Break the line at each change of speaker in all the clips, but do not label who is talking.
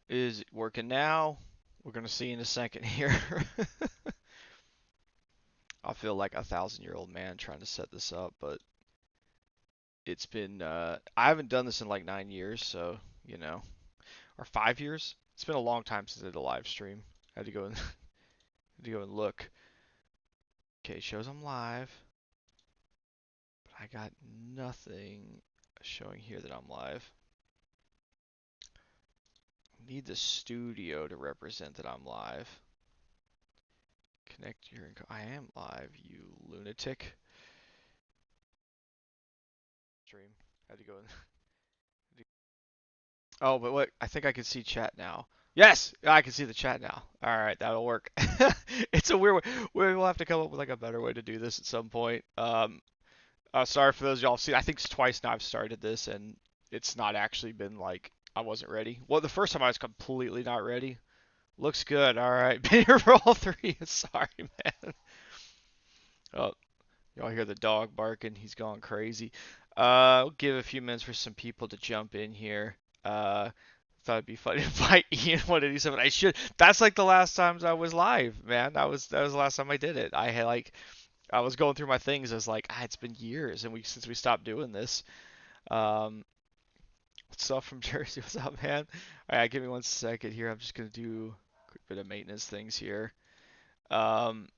Is it working now? We're gonna see in a second here. I feel like a 1,000-year-old man trying to set this up, but it's been I haven't done this in like 9 years, so you know, or 5 years. It's been a long time since I did a live stream. I had to go and had to go and look. Okay, it shows I'm live, but I got nothing showing here that I'm live. I need the studio to represent that I'm live. Connect your. I am live, you lunatic. Stream. Had to go and. Oh, but what? I think I can see chat now. Yes, I can see the chat now. All right, that'll work. It's a weird way. We'll have to come up with like a better way to do this at some point. Sorry for those y'all see. I think it's twice now I've started this and it's not actually been like I wasn't ready. Well, the first time I was completely not ready. Looks good. All right, been here for all three. Sorry, man. Oh, y'all hear the dog barking? He's gone crazy. I'll give a few minutes for some people to jump in here. Thought it'd be funny to fight Ian 187. I should. That's like the last times I was live, man. That was the last time I did it. I had like I was going through my things as like it's been years and we since we stopped doing this. Um, what's up from Jersey? What's up, man? All right, give me 1 second here. I'm just gonna do a quick bit of maintenance things here. Um,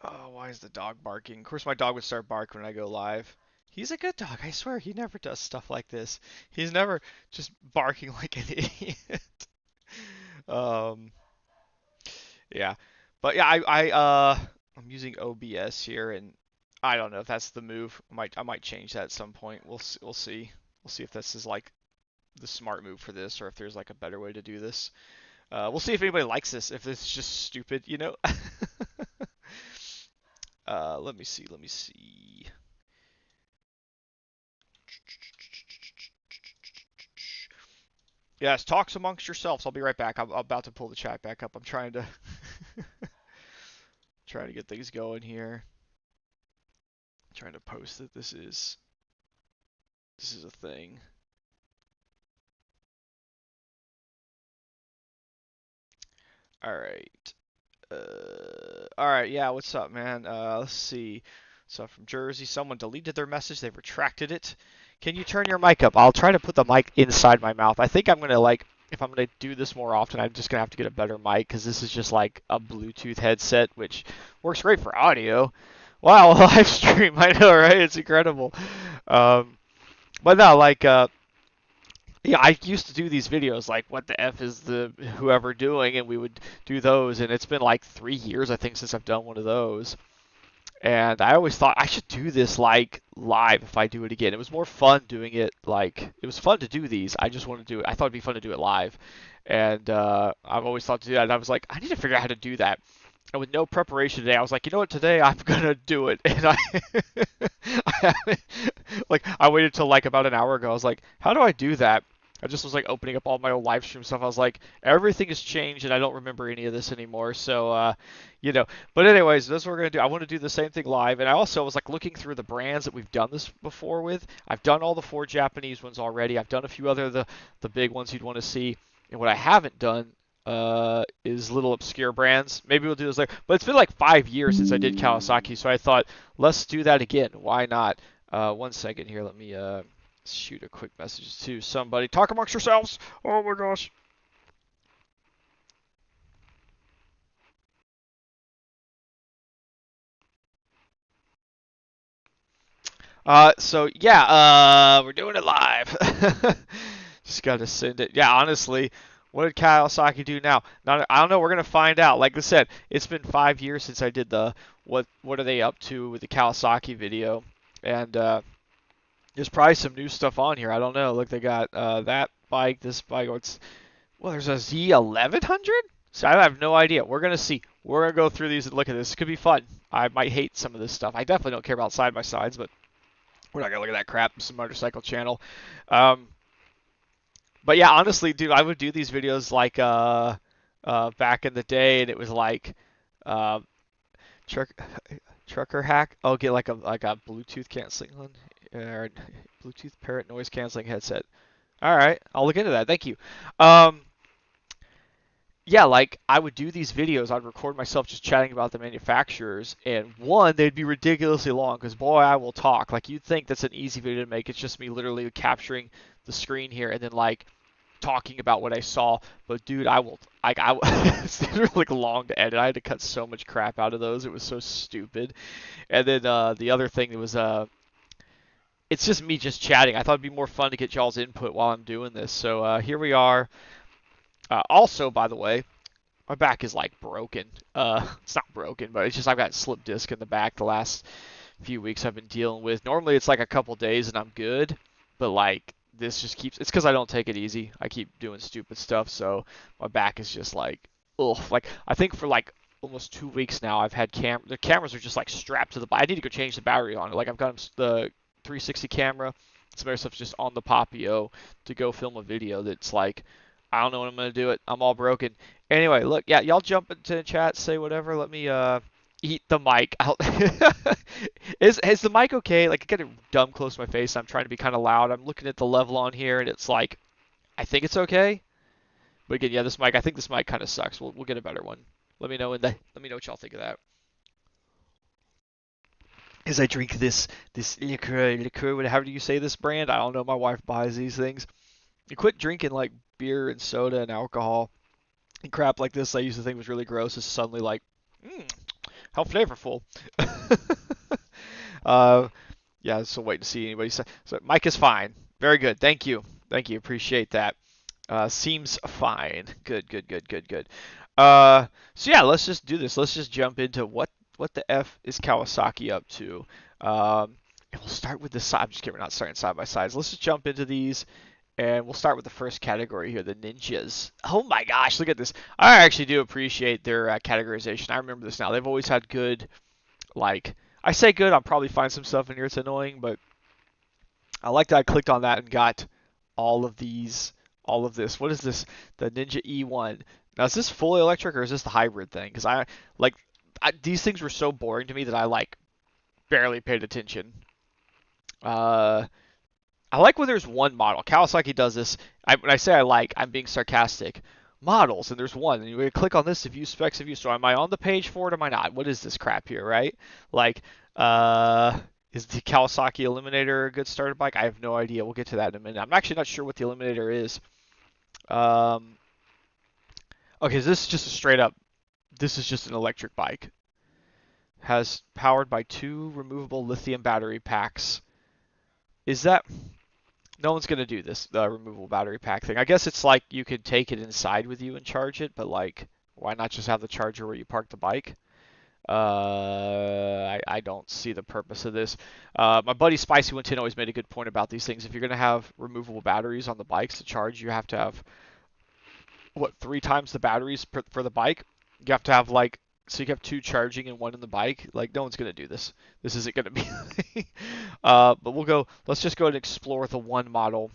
oh, why is the dog barking? Of course, my dog would start barking when I go live. He's a good dog, I swear. He never does stuff like this. He's never just barking like an idiot. Um, yeah, but yeah, I'm using OBS here, and I don't know if that's the move. I might change that at some point. We'll see. We'll see if this is like the smart move for this, or if there's like a better way to do this. We'll see if anybody likes this. If this is just stupid, you know. Let me see. Let me see. Yes, talks amongst yourselves. I'll be right back. I'm about to pull the chat back up. I'm trying to trying to get things going here. I'm trying to post that this is a thing. All right. All right. Yeah. What's up, man? Let's see. So from Jersey, someone deleted their message. They've retracted it. Can you turn your mic up? I'll try to put the mic inside my mouth. I think I'm gonna like if I'm gonna do this more often, I'm just gonna have to get a better mic because this is just like a Bluetooth headset, which works great for audio. Wow, a live stream. I know, right? It's incredible. Um, but no, like yeah, I used to do these videos like what the F is the whoever doing, and we would do those, and it's been like 3 years I think since I've done one of those. And I always thought I should do this like live if I do it again. It was more fun doing it like it was fun to do these. I just wanted to do it. I thought it'd be fun to do it live, and I've always thought to do that. And I was like, I need to figure out how to do that. And with no preparation today, I was like, you know what? Today I'm gonna do it. And I haven't, like I waited till like about an hour ago. I was like, how do I do that? I just was like opening up all my old live stream stuff. I was like, everything has changed and I don't remember any of this anymore. So, you know. But anyways, that's what we're gonna do. I want to do the same thing live. And I also was like looking through the brands that we've done this before with. I've done all the 4 Japanese ones already. I've done a few other the big ones you'd want to see. And what I haven't done is little obscure brands. Maybe we'll do this later. But it's been like 5 years since I did Kawasaki, so I thought let's do that again. Why not? 1 second here. Let me shoot a quick message to somebody. Talk amongst yourselves. Oh my gosh. So yeah, we're doing it live. Just gotta send it. Yeah, honestly, what did Kawasaki do now? Not, I don't know. We're gonna find out. Like I said, it's been 5 years since I did the what are they up to with the Kawasaki video, and there's probably some new stuff on here. I don't know. Look, they got that bike, this bike. Well, there's a Z1100. So I have no idea. We're gonna see. We're gonna go through these and look at this. It could be fun. I might hate some of this stuff. I definitely don't care about side by sides, but we're not gonna look at that crap. It's a motorcycle channel. Um, but yeah, honestly, dude, I would do these videos like back in the day, and it was like uh, truck trucker hack. I'll get like a Bluetooth canceling one or Bluetooth parrot noise canceling headset. All right, I'll look into that. Thank you. Um, yeah, like I would do these videos. I'd record myself just chatting about the manufacturers, and one, they'd be ridiculously long because boy, I will talk. Like you'd think that's an easy video to make. It's just me literally capturing the screen here and then like talking about what I saw. But dude, I will like it's really long to edit. I had to cut so much crap out of those. It was so stupid. And then the other thing that was it's just me just chatting. I thought it'd be more fun to get y'all's input while I'm doing this. So here we are. Also, by the way, my back is like broken. It's not broken, but it's just I've got slip disc in the back the last few weeks I've been dealing with. Normally it's like a couple days and I'm good, but like this just keeps. It's because I don't take it easy. I keep doing stupid stuff, so my back is just like, ugh. Like I think for like almost 2 weeks now, I've had the cameras are just like strapped to the bike. I need to go change the battery on it. Like I've got the 360 camera. Some other stuff's just on the Papio to go film a video that's like I don't know when I'm gonna do it. I'm all broken. Anyway, look, yeah, y'all jump into the chat, say whatever. Let me eat the mic. Is the mic okay? Like, I get it dumb close to my face. I'm trying to be kind of loud. I'm looking at the level on here, and it's like, I think it's okay. But again, yeah, this mic. I think this mic kind of sucks. We'll get a better one. Let me know let me know what y'all think of that. As I drink this liqueur, however do you say this brand? I don't know. My wife buys these things. You quit drinking like beer and soda and alcohol and crap like this. I used to think was really gross. Is suddenly like, mm, how flavorful. uh, yeah, so wait to see anybody say. So Mike is fine. Very good. Thank you. Thank you. Appreciate that. Seems fine. Good, good, good, good, good. So yeah, let's just do this. Let's just jump into what the F is Kawasaki up to. And we'll start with the side. I'm just kidding. We're not starting side by sides. Let's just jump into these. And we'll start with the first category here, the ninjas. Oh my gosh, look at this. I actually do appreciate their categorization. I remember this now. They've always had good, like, I say good, I'll probably find some stuff in here that's annoying, but I like that I clicked on that and got all of these, all of this. What is this? The Ninja E1. Now, is this fully electric or is this the hybrid thing? Because these things were so boring to me that I, like, barely paid attention. I like when there's one model. Kawasaki does this. When I say I like, I'm being sarcastic. Models, and there's one. And you click on this to view specs of you. So am I on the page for it? Am I not? What is this crap here, right? Like, is the Kawasaki Eliminator a good starter bike? I have no idea. We'll get to that in a minute. I'm actually not sure what the Eliminator is. Okay, so this is just a straight up. This is just an electric bike. Has powered by 2 removable lithium battery packs. Is that? No one's gonna do this removable battery pack thing. I guess it's like you could take it inside with you and charge it, but like, why not just have the charger where you park the bike? I don't see the purpose of this. My buddy Spicy 110 always made a good point about these things. If you're gonna have removable batteries on the bikes to charge, you have to have what 3 times the batteries for the bike. You have to have like so you have 2 charging and 1 in the bike. Like no one's gonna do this. This isn't gonna be. But we'll go. Let's just go and explore the one model.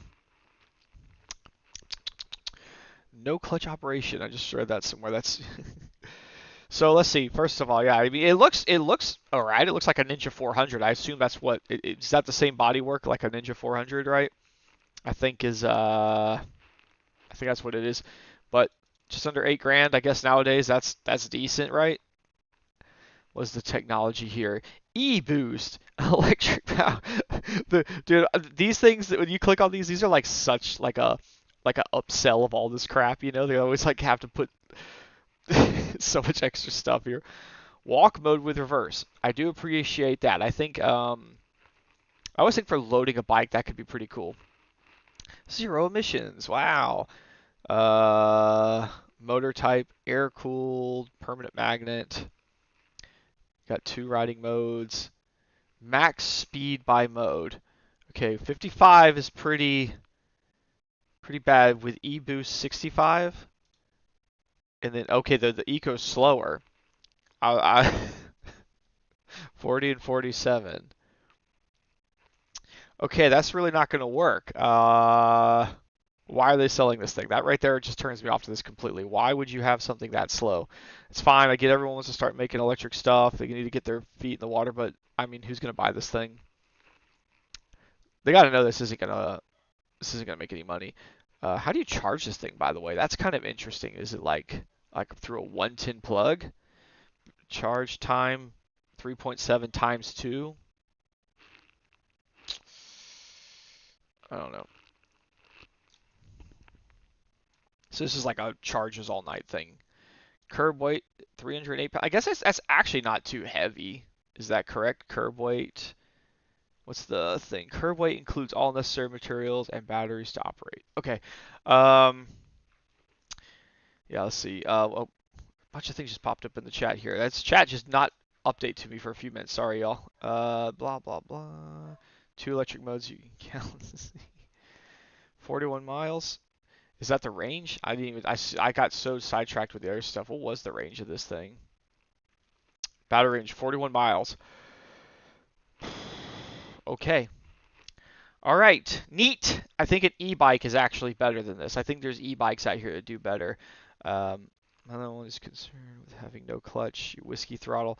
No clutch operation. I just read that somewhere. That's so. Let's see. First of all, yeah. I mean, it looks all right. It looks like a Ninja 400. I assume that's what. Is that the same bodywork like a Ninja 400, right? I think is. I think that's what it is. But just under 8 grand. I guess nowadays that's decent, right? Was the technology here? E-boost, electric power. Dude, these things when you click on these are like such like a upsell of all this crap. You know, they always like have to put so much extra stuff here. Walk mode with reverse. I do appreciate that. I think I always think for loading a bike that could be pretty cool. 0 emissions. Wow. Motor type, air cooled, permanent magnet. Got 2 riding modes. Max speed by mode. Okay, 55 is pretty bad with e-boost 65. And then okay, the eco's slower. I 40 and 47. Okay, that's really not going to work. Why are they selling this thing? That right there just turns me off to this completely. Why would you have something that slow? It's fine. I get everyone wants to start making electric stuff. They need to get their feet in the water, but I mean, who's going to buy this thing? They got to know this isn't going to This isn't gonna make any money. How do you charge this thing, by the way? That's kind of interesting. Is it like through a 110 plug? Charge time 3.7 times 2? I don't know. So this is like a charges all night thing. Curb weight 308 pounds. I guess that's actually not too heavy. Is that correct? Curb weight. What's the thing? Curb weight includes all necessary materials and batteries to operate. Okay. Um, yeah, let's see. A bunch of things just popped up in the chat here. That's chat just not update to me for a few minutes. Sorry, y'all. Blah blah blah. 2 electric modes you can count. 41 miles. Is that the range? I didn't even. I got so sidetracked with the other stuff. What was the range of this thing? Battery range 41 miles. Okay. All right. Neat. I think an e-bike is actually better than this. I think there's e-bikes out here that do better. Another one is concerned with having no clutch, whiskey throttle.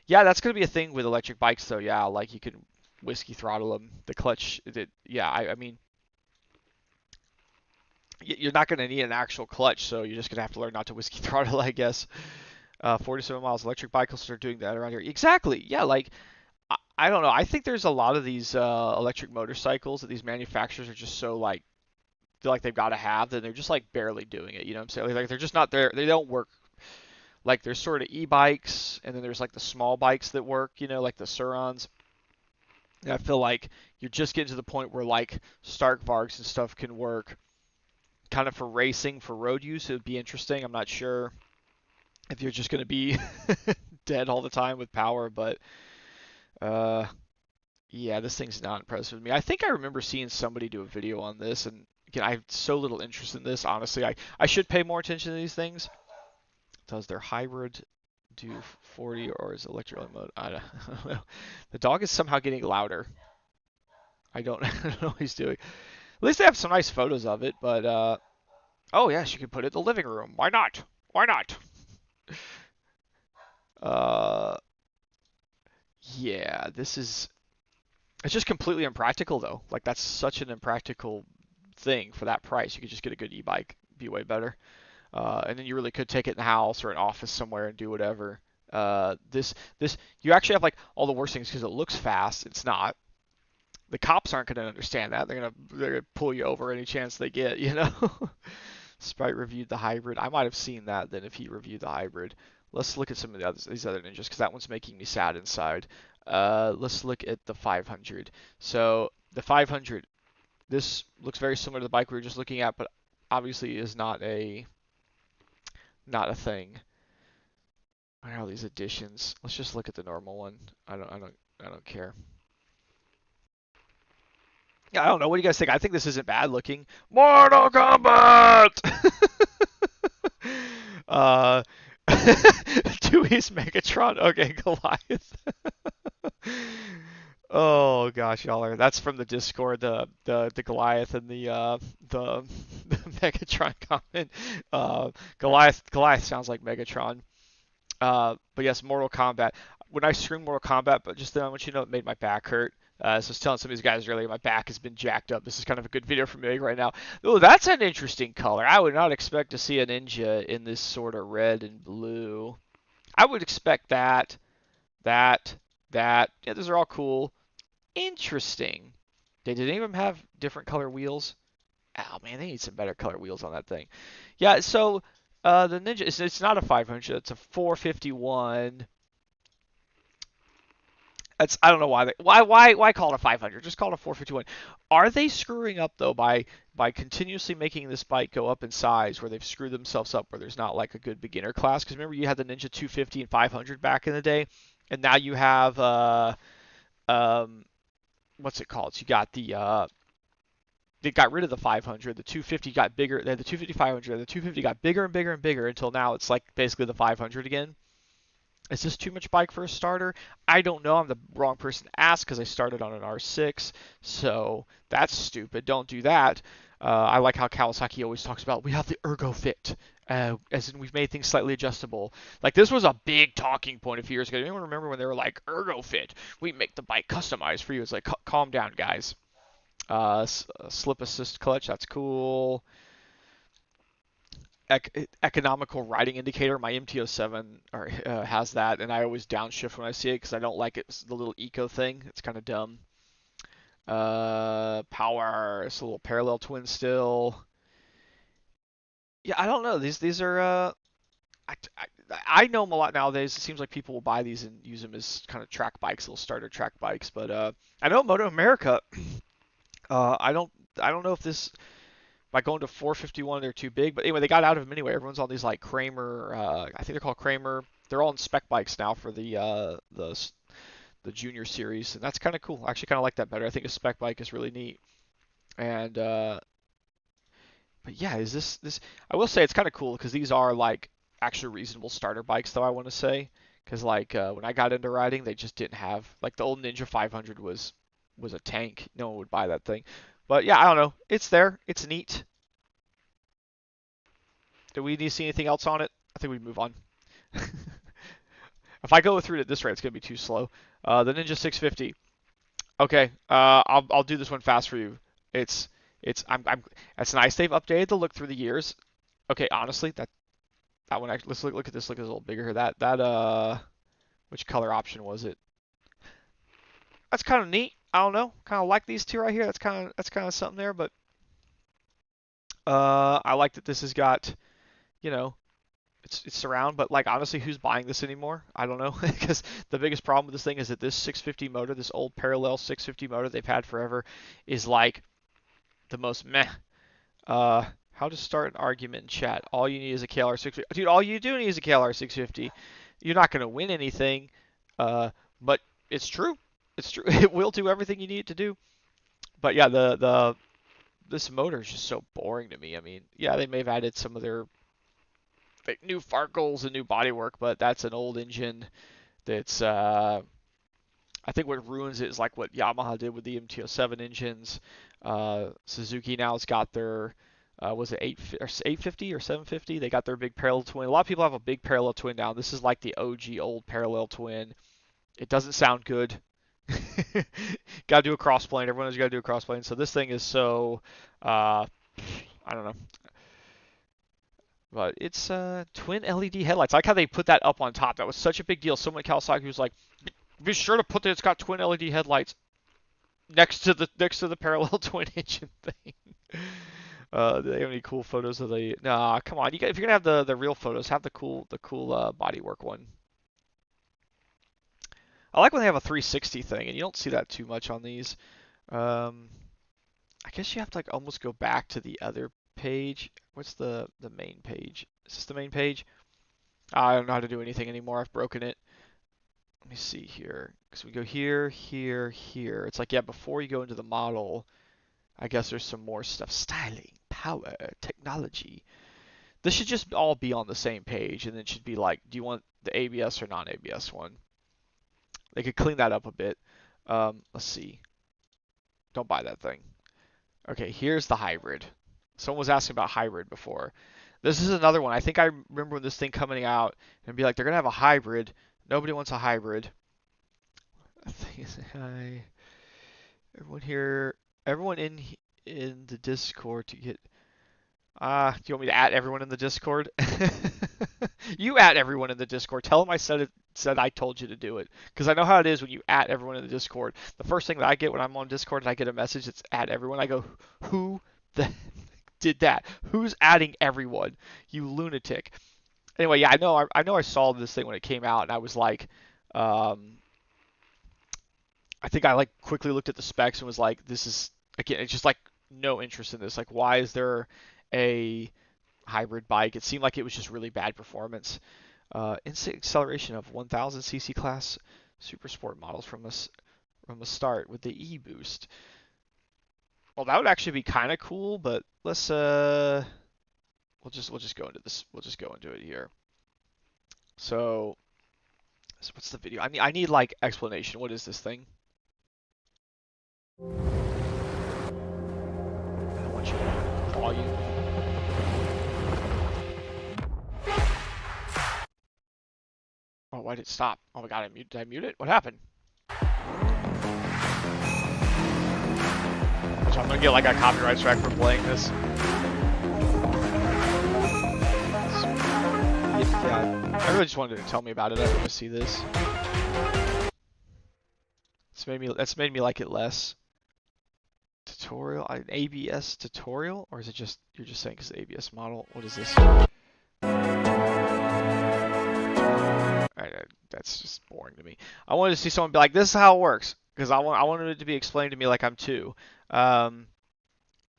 Yeah, that's going to be a thing with electric bikes, though. Yeah, like you can whiskey throttle them. The clutch, yeah, I mean, you're not going to need an actual clutch, so you're just going to have to learn not to whiskey throttle, I guess. 47 miles. Electric bikes are doing that around here. Exactly. Yeah, like, I don't know. I think there's a lot of these electric motorcycles that these manufacturers are just so like feel like they've got to have that they're just like barely doing it. You know what I'm saying? Like they're just not there. They don't work. Like there's sort of e-bikes, and then there's like the small bikes that work. You know, like the Surons. And I feel like you're just getting to the point where like Stark Vargs and stuff can work, kind of for racing, for road use. It would be interesting. I'm not sure if you're just going to be dead all the time with power, but uh, yeah, this thing's not impressive with me. I think I remember seeing somebody do a video on this, and again, I have so little interest in this. Honestly, I should pay more attention to these things. Does their hybrid do 40 or is electric mode? I don't know. The dog is somehow getting louder. I don't, I don't know what he's doing. At least they have some nice photos of it, but oh yes, you can put it in the living room. Why not? Why not? Uh, yeah, this is. It's just completely impractical though. Like that's such an impractical thing for that price. You could just get a good e-bike, be way better. And then you really could take it in the house or an office somewhere and do whatever. This you actually have like all the worst things because it looks fast. It's not. The cops aren't going to understand that. They're gonna pull you over any chance they get. You know. Sprite reviewed the hybrid. I might have seen that then if he reviewed the hybrid. Let's look at some of these other ninjas because that one's making me sad inside. Let's look at the 500. So the 500. This looks very similar to the bike we were just looking at, but obviously is not a thing. Where are all these additions? Let's just look at the normal one. I don't care. Yeah, I don't know. What do you guys think? I think this isn't bad looking. Mortal Kombat! uh, Dewey's Megatron. Okay, Goliath. Oh gosh, y'all are. That's from the Discord. The Goliath and the the Megatron comment. Goliath sounds like Megatron. But yes, Mortal Kombat. When I screamed Mortal Kombat, but just then I want you to know it made my back hurt. So I was telling some of these guys earlier, my back has been jacked up. This is kind of a good video for me right now. Oh, that's an interesting color. I would not expect to see a ninja in this sort of red and blue. I would expect that, that, that. Yeah, those are all cool. Interesting. Did any of them have different color wheels? Oh man, they need some better color wheels on that thing. Yeah, so the Ninja, it's not a 500, it's a 451. I don't know why call it a 500? Just call it a 451. Are they screwing up though by continuously making this bike go up in size, where they've screwed themselves up, where there's not like a good beginner class? Because remember you had the Ninja 250 and 500 back in the day, and now you have um, what's it called? So you got they got rid of the 500. The 250 got bigger. They had the 250 500. The 250 got bigger and bigger and bigger until now it's like basically the 500 again. Is this too much bike for a starter? I don't know. I'm the wrong person to ask because I started on an R6. So that's stupid. Don't do that. I like how Kawasaki always talks about we have the ergo fit. As in we've made things slightly adjustable. Like this was a big talking point a few years ago. Anyone remember when they were like ergo fit? We make the bike customized for you. It's like calm down, guys. Slip assist clutch, that's cool. Economical riding indicator. My MT-07 has that, and I always downshift when I see it because I don't like it. It's the little eco thing. It's kind of dumb. Power. It's a little parallel twin still. Yeah, I don't know. These are I, I, I know them a lot nowadays. It seems like people will buy these and use them as kind of track bikes, little starter track bikes. But I know Moto America. I don't know if this by going to 451 they're too big. But anyway, they got out of them anyway. Everyone's on these like Kramer. I think they're called Kramer. They're all in spec bikes now for the junior series, and that's kind of cool. I actually kind of like that better. I think a spec bike is really neat. And but yeah, is this? I will say it's kind of cool because these are like actually reasonable starter bikes, though I want to say, because like when I got into riding, they just didn't have like the old Ninja 500 was a tank. No one would buy that thing. But yeah, I don't know. It's there. It's neat. Do we need to see anything else on it? I think we move on. If I go through it at this rate, it's gonna be too slow. The Ninja 650. Okay, I'll do this one fast for you. It's I'm it's nice they've updated the look through the years. Okay, honestly, that one actually, let's look at this. Look, it's a little bigger here. That which color option was it? That's kind of neat. I don't know. Kind of like these two right here. That's kind of something there. But I like that this has got, you know, it's surround. But like honestly, who's buying this anymore? I don't know because the biggest problem with this thing is that this 650 motor, this old parallel 650 motor they've had forever, is like the most meh. How to start an argument in chat. All you need is a KLR 650. Dude, all you do need is a KLR 650. You're not going to win anything, but it's true. It's true. It will do everything you need it to do. But yeah, this motor is just so boring to me. I mean, yeah, they may have added some of their like, new Farkles and new bodywork, but that's an old engine that's I think what ruins it is like what Yamaha did with the MT-07 engines. Suzuki now has got their was it 850 or 750? They got their big parallel twin. A lot of people have a big parallel twin now. This is like the OG old parallel twin. It doesn't sound good. Got to do a crossplane. Everyone has got to do a crossplane. So this thing is so I don't know. But it's twin LED headlights. I like how they put that up on top. That was such a big deal. Someone at Kawasaki was like, be sure to put that it's got twin LED headlights next to the parallel twin engine thing. Do they have any cool photos of the? Nah, come on. If you're gonna have the real photos, have the cool bodywork one. I like when they have a 360 thing, and you don't see that too much on these. I guess you have to like almost go back to the other page. What's the main page? Is this the main page? I don't know how to do anything anymore. I've broken it. Let me see here. So we go here, here, here. It's like, yeah, before you go into the model, I guess there's some more stuff. Styling, power, technology. This should just all be on the same page, and it should be like, do you want the ABS or non-ABS one? They could clean that up a bit. Let's see. Don't buy that thing. Okay, here's the hybrid. Someone was asking about hybrid before. This is another one. I think I remember this thing coming out and be like, they're going to have a hybrid. Nobody wants a hybrid. I think everyone here, everyone in the Discord to get. Do you want me to add everyone in the Discord? You add everyone in the Discord. Tell them I said I told you to do it. Because I know how it is when you add everyone in the Discord. The first thing that I get when I'm on Discord and I get a message that's add everyone, I go, who the did that? Who's adding everyone? You lunatic. Anyway, yeah, I know I saw this thing when it came out, and I was like, I think I like quickly looked at the specs and was like, this is again, it's just like no interest in this. Like, why is there a hybrid bike? It seemed like it was just really bad performance. Instant acceleration of 1000 cc class super sport models from a start with the e-boost. Well, that would actually be kind of cool, but let's we'll just go into this. We'll just go into it here. So what's the video? I need like explanation. What is this thing? I don't want you to volume. Oh, why did it stop? Oh my god, did I mute it? What happened? Watch, I'm gonna get like a copyright strike for playing this. Yeah, I really just wanted to tell me about it. I want to see this. That's made me like it less. Tutorial, an ABS tutorial, or is it just you're just saying it's the ABS model? What is this? That's just boring to me. I wanted to see someone be like, "This is how it works," because I wanted it to be explained to me like I'm two.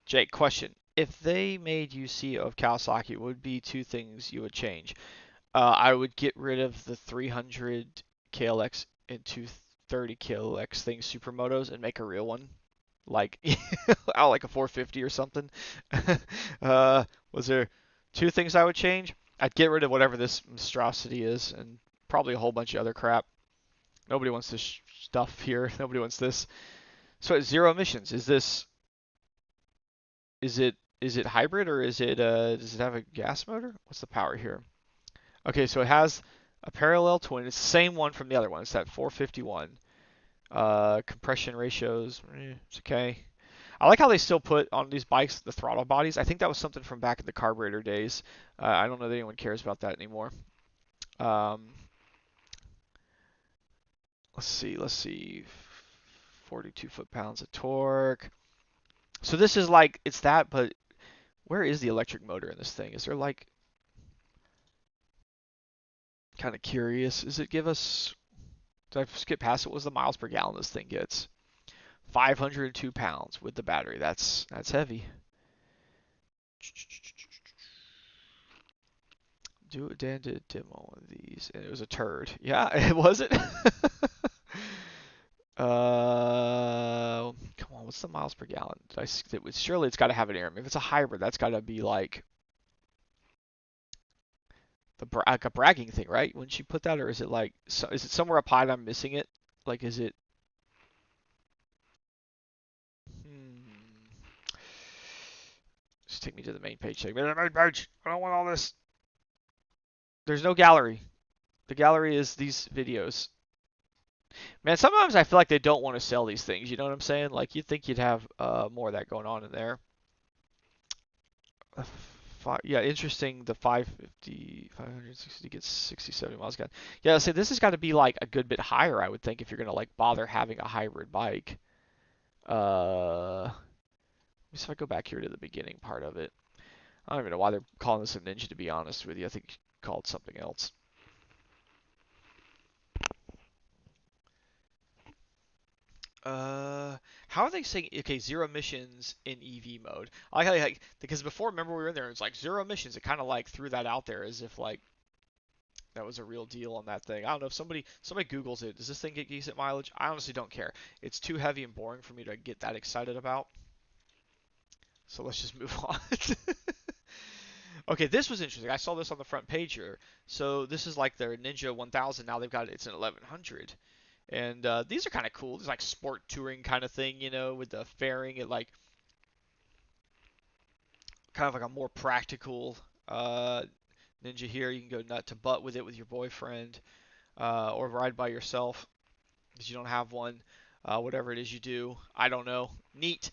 Jake, question: if they made you CEO of Kawasaki, what would be two things you would change? I would get rid of the 300 KLX and 230 KLX things supermotos and make a real one, like like a 450 or something. Was there two things I would change? I'd get rid of whatever this monstrosity is, and probably a whole bunch of other crap. Nobody wants this stuff here. Nobody wants this. So it's zero emissions. Is it hybrid, or is it does it have a gas motor? What's the power here? Okay, so it has a parallel twin. It's the same one from the other one. It's that 451. Compression ratios, it's okay. I like how they still put on these bikes the throttle bodies. I think that was something from back in the carburetor days. I don't know that anyone cares about that anymore. Let's see. 42 foot-pounds of torque. So this is like, it's that, but where is the electric motor in this thing? Is there like, kind of curious. Does it give us, did I skip past it? What was the miles per gallon this thing gets? 502 pounds with the battery. That's heavy. Dan did a demo of these, and it was a turd. Yeah, it wasn't. Come on, what's the miles per gallon? Surely it's got to have an air. If it's a hybrid, that's got to be like like a bragging thing, right? When she put that, or is it like, is it somewhere up high and I'm missing it? Like, is it? Just take me to the main page. Take me to the main page. I don't want all this. There's no gallery. The gallery is these videos. Man, sometimes I feel like they don't want to sell these things. You know what I'm saying? Like, you'd think you'd have more of that going on in there. Yeah, interesting. The 550, 560 gets 60, 70 miles a gallon. Yeah, so this has got to be like a good bit higher, I would think, if you're gonna like bother having a hybrid bike. Let me see if I go back here to the beginning part of it. I don't even know why they're calling this a Ninja, to be honest with you. I think it's called something else. How are they saying, okay, zero emissions in EV mode? I like, because before, remember we were in there, it's like zero emissions. It kind of like threw that out there as if like that was a real deal on that thing. I don't know if somebody Googles it. Does this thing get decent mileage? I honestly don't care. It's too heavy and boring for me to get that excited about. So let's just move on. Okay, this was interesting. I saw this on the front page here. So this is like their Ninja 1000. Now they've got it's an 1100. And these are kind of cool. It's like sport touring kind of thing, you know, with the fairing. It like kind of like a more practical Ninja here. You can go nut to butt with it with your boyfriend, or ride by yourself because you don't have one. Whatever it is you do, I don't know. Neat.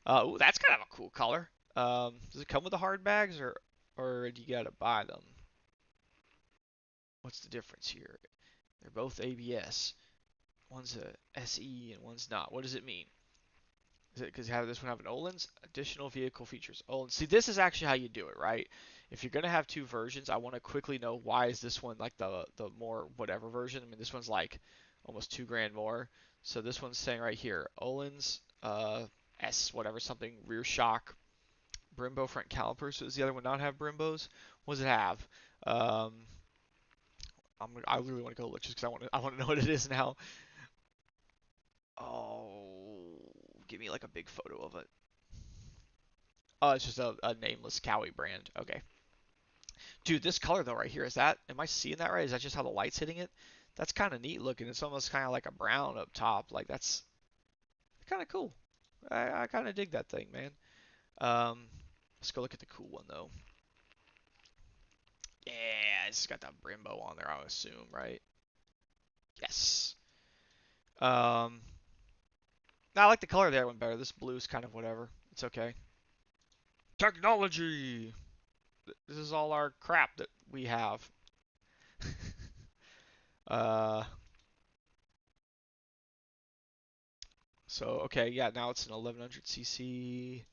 Ooh, that's kind of a cool color. Does it come with the hard bags, or do you gotta buy them? What's the difference here? They're both ABS. One's a SE and one's not. What does it mean? Is it because this one have an Öhlins? Additional vehicle features. Öhlins. See, this is actually how you do it, right? If you're gonna have two versions, I want to quickly know why is this one like the more whatever version. I mean, this one's like almost $2,000 more. So this one's saying right here, Öhlins S whatever something rear shock, Brembo front calipers. So does the other one not have Brembos? What does it have? I really want to go look just because I want to know what it is now. Oh, give me like a big photo of it. Oh, it's just a nameless Cowie brand. Okay. Dude, this color though right here, am I seeing that right? Is that just how the light's hitting it? That's kind of neat looking. It's almost kind of like a brown up top. Like that's kind of cool. I kind of dig that thing, man. Let's go look at the cool one though. Yeah, it's got that Brembo on there, I would assume, right? Yes. I like the color of that one better. This blue is kind of whatever. It's okay. Technology. This is all our crap that we have. uh. So okay, yeah. Now it's an 1100cc.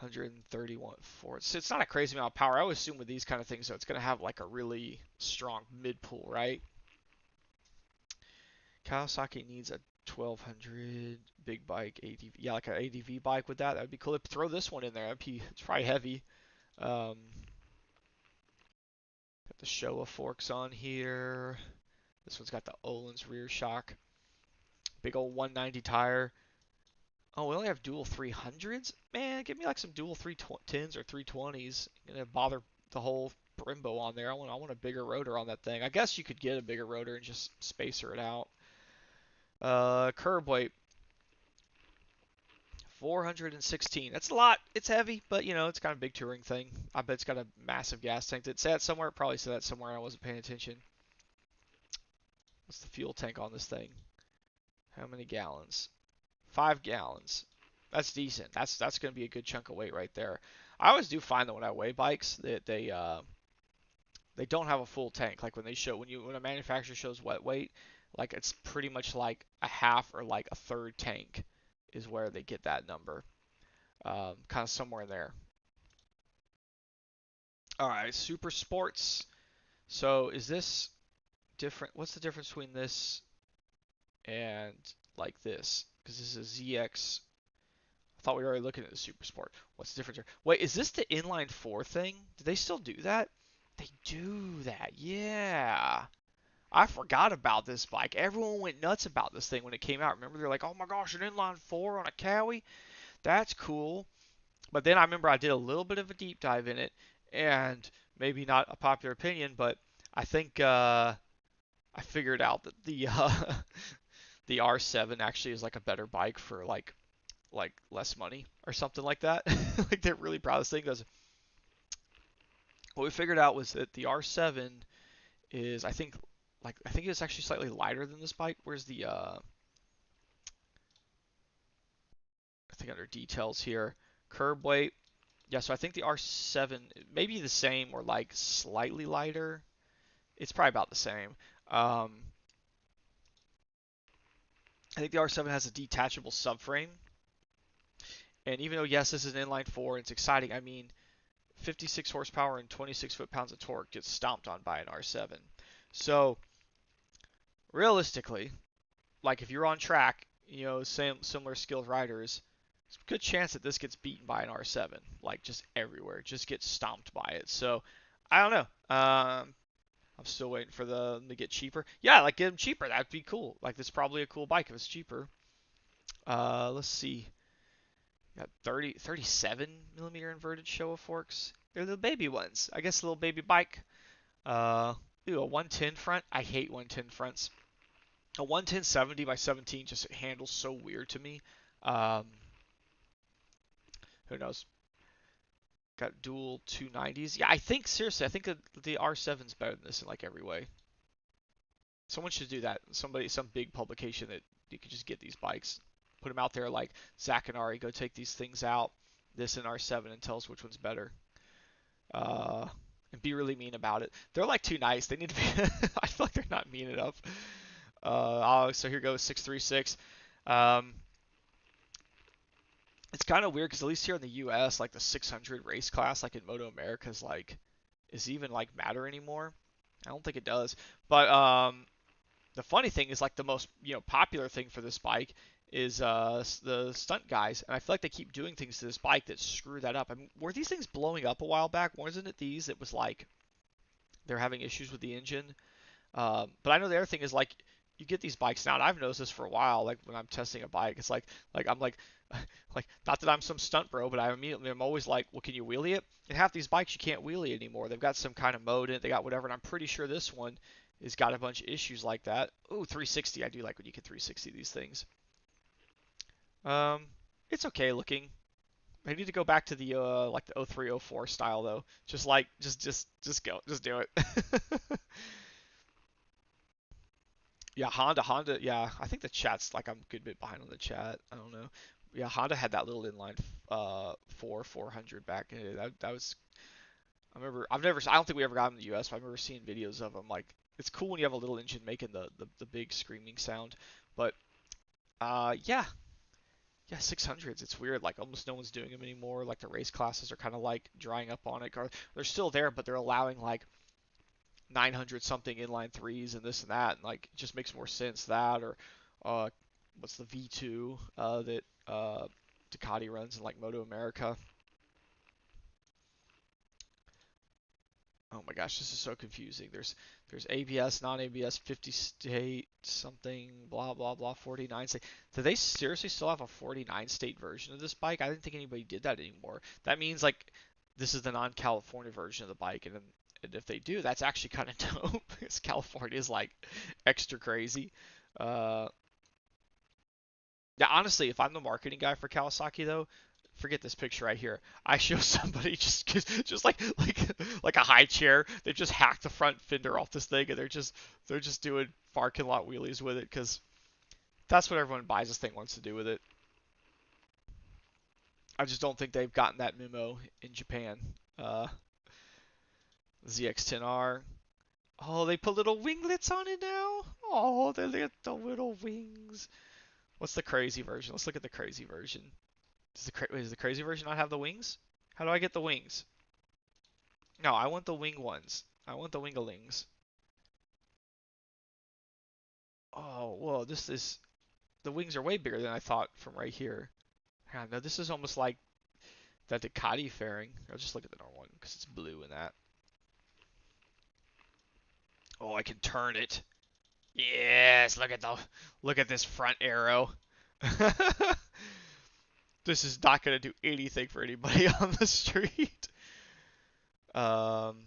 131 force. It's not a crazy amount of power. I always assume with these kind of things, so it's going to have like a really strong mid pull, right? Kawasaki needs a 1200 big bike ADV. Yeah, like an ADV bike with that. That'd be cool. Throw this one in there. It's probably heavy. Got the Showa forks on here. This one's got the Öhlins rear shock. Big old 190 tire. Oh, we only have dual 300s? Man, give me like some dual 310s or 320s. Gonna bother the whole Brembo on there. I want a bigger rotor on that thing. I guess you could get a bigger rotor and just spacer it out. Curb weight 416. That's a lot. It's heavy, but you know, it's kind of a big touring thing. I bet it's got a massive gas tank. Did it say that somewhere? It probably said that somewhere. I wasn't paying attention. What's the fuel tank on this thing? How many gallons? 5 gallons. That's decent. That's going to be a good chunk of weight right there. I always do find that when I weigh bikes that they don't have a full tank. Like when when a manufacturer shows wet weight, like it's pretty much like a half or like a third tank is where they get that number. Kind of somewhere in there. All right, super sports. So is this different? What's the difference between this and like this? Because this is ZX. I thought we were already looking at the super sport. What's the difference here? Wait, is this the inline four thing? Do they still do that? They do that. Yeah. I forgot about this bike. Everyone went nuts about this thing when it came out. Remember, they're like, "Oh my gosh, an inline four on a Cowie? That's cool." But then I remember I did a little bit of a deep dive in it, and maybe not a popular opinion, but I think I figured out that the the R7 actually is like a better bike for like less money or something like that. Like they're really proud of this thing because what we figured out was that the R7 is I think it's actually slightly lighter than this bike. Where's the I think under details here, curb weight. Yeah, so I think the R7 may be the same or like slightly lighter. It's probably about the same. Um, I think the R7 has a detachable subframe, and even though yes, this is an inline four, it's exciting. I mean, 56 horsepower and 26 foot-pounds of torque gets stomped on by an R7. So realistically, like if you're on track, you know, similar skilled riders, it's a good chance that this gets beaten by an R7, like just everywhere, just gets stomped by it. So I don't know. I'm still waiting for them to get cheaper. Yeah, like get them cheaper. That'd be cool. Like this is probably a cool bike if it's cheaper. Let's see. Got 37 millimeter inverted Showa forks. They're the baby ones. I guess a little baby bike. Ooh, a 110 front. I hate 110 fronts. A 110/70 by 17 just handles so weird to me. Um, who knows? Got dual 290s. Yeah, I think seriously, I think the R7's better than this in like every way. Someone should do that. Some big publication that you could just get these bikes, put them out there like Zach and Ari, go take these things out, this and R7, and tell us which one's better. Uh, and be really mean about it. They're like too nice. They need to be. I feel like they're not mean enough. So here goes 636. It's kind of weird because at least here in the U.S., like the 600 race class, like in Moto America, is even like matter anymore. I don't think it does. But the funny thing is like the most popular thing for this bike is the stunt guys, and I feel like they keep doing things to this bike that screw that up. I mean, were these things blowing up a while back? Wasn't it these that was like they're having issues with the engine? But I know the other thing is like you get these bikes now, and I've noticed this for a while. Like when I'm testing a bike, it's like I'm like like not that I'm some stunt bro, but I'm always like, well, can you wheelie it? And half these bikes you can't wheelie anymore. They've got some kind of mode in it. They got whatever, and I'm pretty sure this one has got a bunch of issues like that. Ooh, 360. I do like when you can 360 these things. Um, it's okay looking. I need to go back to the like the 03, 04 style though. Just go, just do it. Yeah, Honda. Yeah, I think the chat's like I'm a good bit behind on the chat. I don't know. Yeah, Honda had that little inline 400 back in it. That was. I remember. I don't think we ever got them in the U.S. But I remember seeing videos of them. Like, it's cool when you have a little engine making the big screaming sound. But yeah, yeah, 600s. It's weird. Like almost no one's doing them anymore. Like the race classes are kind of like drying up on it. Or they're still there, but they're allowing like 900 something inline threes and this and that, and like it just makes more sense that or uh, what's the V2 that Ducati runs in like Moto America. Oh my gosh, this is so confusing. There's ABS, non-ABS, 50 state something, blah blah blah, 49 state. Do they seriously still have a 49 state version of this bike? I didn't think anybody did that anymore. That means like this is the non-California version of the bike, and if they do, that's actually kind of dope because California is like extra crazy. Uh, yeah, honestly, if I'm the marketing guy for Kawasaki though, forget this picture right here. I show somebody just like a high chair. They just hacked the front fender off this thing and they're just doing parking lot wheelies with it because that's what everyone buys this thing wants to do with it. I just don't think they've gotten that memo in Japan. Uh, ZX10R. Oh, they put little winglets on it now. Oh, they got the little wings. What's the crazy version? Let's look at the crazy version. Does the crazy version not have the wings? How do I get the wings? No, I want the wing ones. I want the wingalings. Oh, whoa, this is... The wings are way bigger than I thought from right here. Yeah, no, this is almost like that Ducati fairing. I'll just look at the normal one because it's blue in that. Oh, I can turn it. Yes, look at this front aero. This is not gonna do anything for anybody on the street. Um,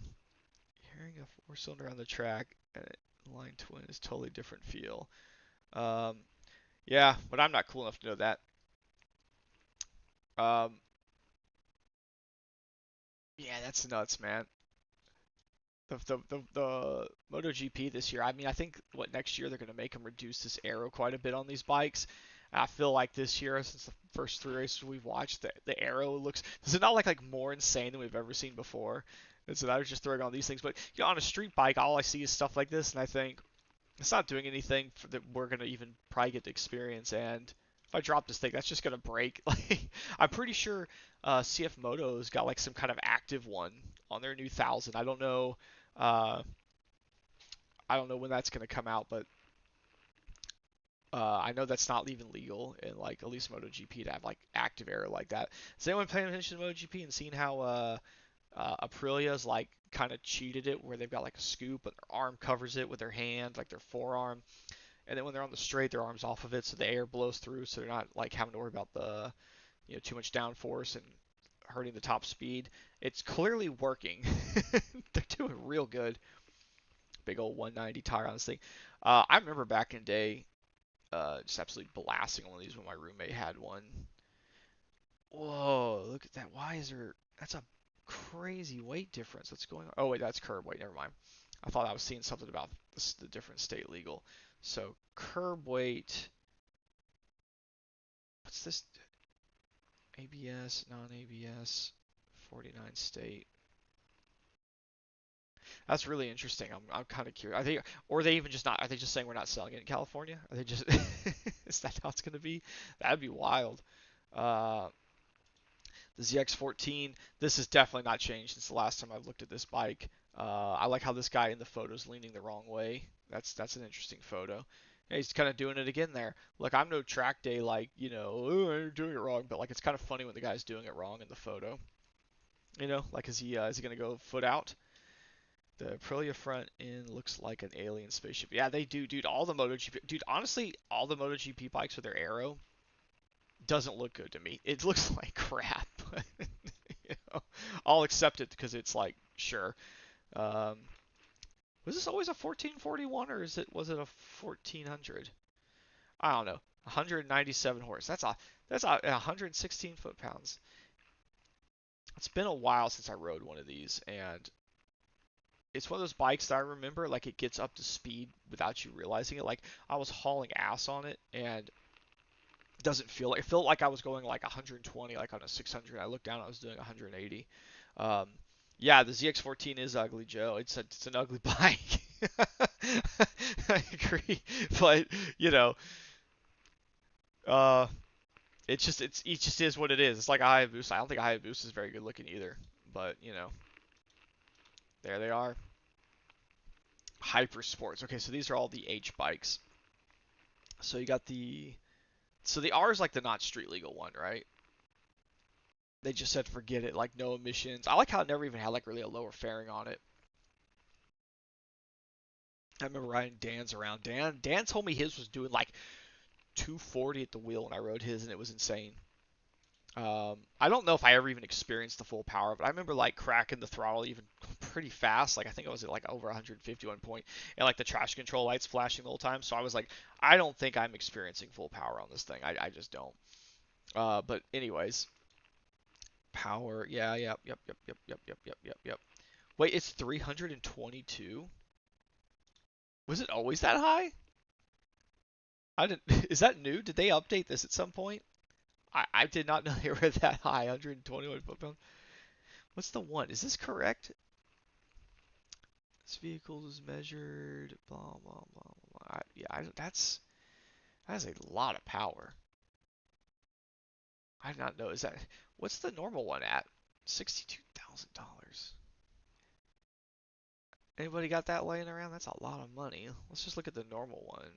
Hearing a four-cylinder on the track and a line twin is totally different feel. Um, yeah, but I'm not cool enough to know that. Um, yeah, that's nuts, man. The MotoGP this year. I mean, I think what next year they're going to make them reduce this aero quite a bit on these bikes. I feel like this year, since the first three races we've watched, the aero looks. Does it not like more insane than we've ever seen before? And so I was just throwing on these things, but on a street bike, all I see is stuff like this, and I think it's not doing anything that we're gonna even probably get to experience. And if I drop this thing, that's just gonna break. Like I'm pretty sure CF Moto's got like some kind of active one on their new 1000. Uh, I don't know when that's gonna come out, but I know that's not even legal in like at least MotoGP to have like active air like that. Is anyone paying attention to MotoGP and seeing how Aprilia's like kind of cheated it, where they've got like a scoop, but their arm covers it with their hand, like their forearm, and then when they're on the straight, their arms off of it, so the air blows through, so they're not like having to worry about the too much downforce and hurting the top speed. It's clearly working. They're doing real good. Big old 190 tire on this thing. I remember back in the day, just absolutely blasting one of these when my roommate had one. Whoa, look at that. Why is there? That's a crazy weight difference. What's going on? Oh wait, that's curb weight. Never mind. I thought I was seeing something about the different state legal. So curb weight. What's this? ABS, non-ABS, 49 state. That's really interesting. I'm kind of curious. Are they, or are they even just not? Are they just saying we're not selling it in California? Are they just? Is that how it's gonna be? That'd be wild. Uh, the ZX14. This has definitely not changed since the last time I've looked at this bike. I like how this guy in the photo is leaning the wrong way. That's an interesting photo. Yeah, he's kind of doing it again there. Look, I'm no track day like oh, you're doing it wrong, but like it's kind of funny when the guy's doing it wrong in the photo. Like is he gonna go foot out? The Aprilia front end looks like an alien spaceship. Yeah, they do, dude. All the MotoGP, dude. Honestly, all the MotoGP bikes with their aero doesn't look good to me. It looks like crap. you know, I'll accept it because it's like sure. Um, was this always a 1441 or was it a 1400? I don't know. 197 horse. That's a 116 foot-pounds. It's been a while since I rode one of these, and it's one of those bikes that I remember like it gets up to speed without you realizing it. Like I was hauling ass on it and it doesn't feel like it felt like I was going like 120 like on a 600. I looked down, I was doing 180. Um, yeah, the ZX14 is ugly, Joe. It's an ugly bike. I agree, but you know, uh, it just is what it is. It's like a Hayabusa. I don't think a Hayabusa is very good looking either, but you know, there they are. Hypersports. Okay, so these are all the H bikes. So you got the R is like the not street legal one, right? They just said forget it, like no emissions. I like how it never even had like really a lower fairing on it. I remember riding Dan's around. Dan told me his was doing like 240 at the wheel when I rode his, and it was insane. I don't know if I ever even experienced the full power, but I remember like cracking the throttle even pretty fast. Like I think I was at like over 151 point, and like the traction control lights flashing the whole time. So I was like, I don't think I'm experiencing full power on this thing. I just don't. But anyways, power. Yeah, yep. Wait, it's 322? Was it always that high? I didn't. Is that new? Did they update this at some point? I did not know they were that high. 121 foot-pounds. What's the one? Is this correct? This vehicle is measured. Blah blah blah blah. That's a lot of power. I did not know. Is that what's the normal one at? $62,000. Anybody got that laying around? That's a lot of money. Let's just look at the normal one.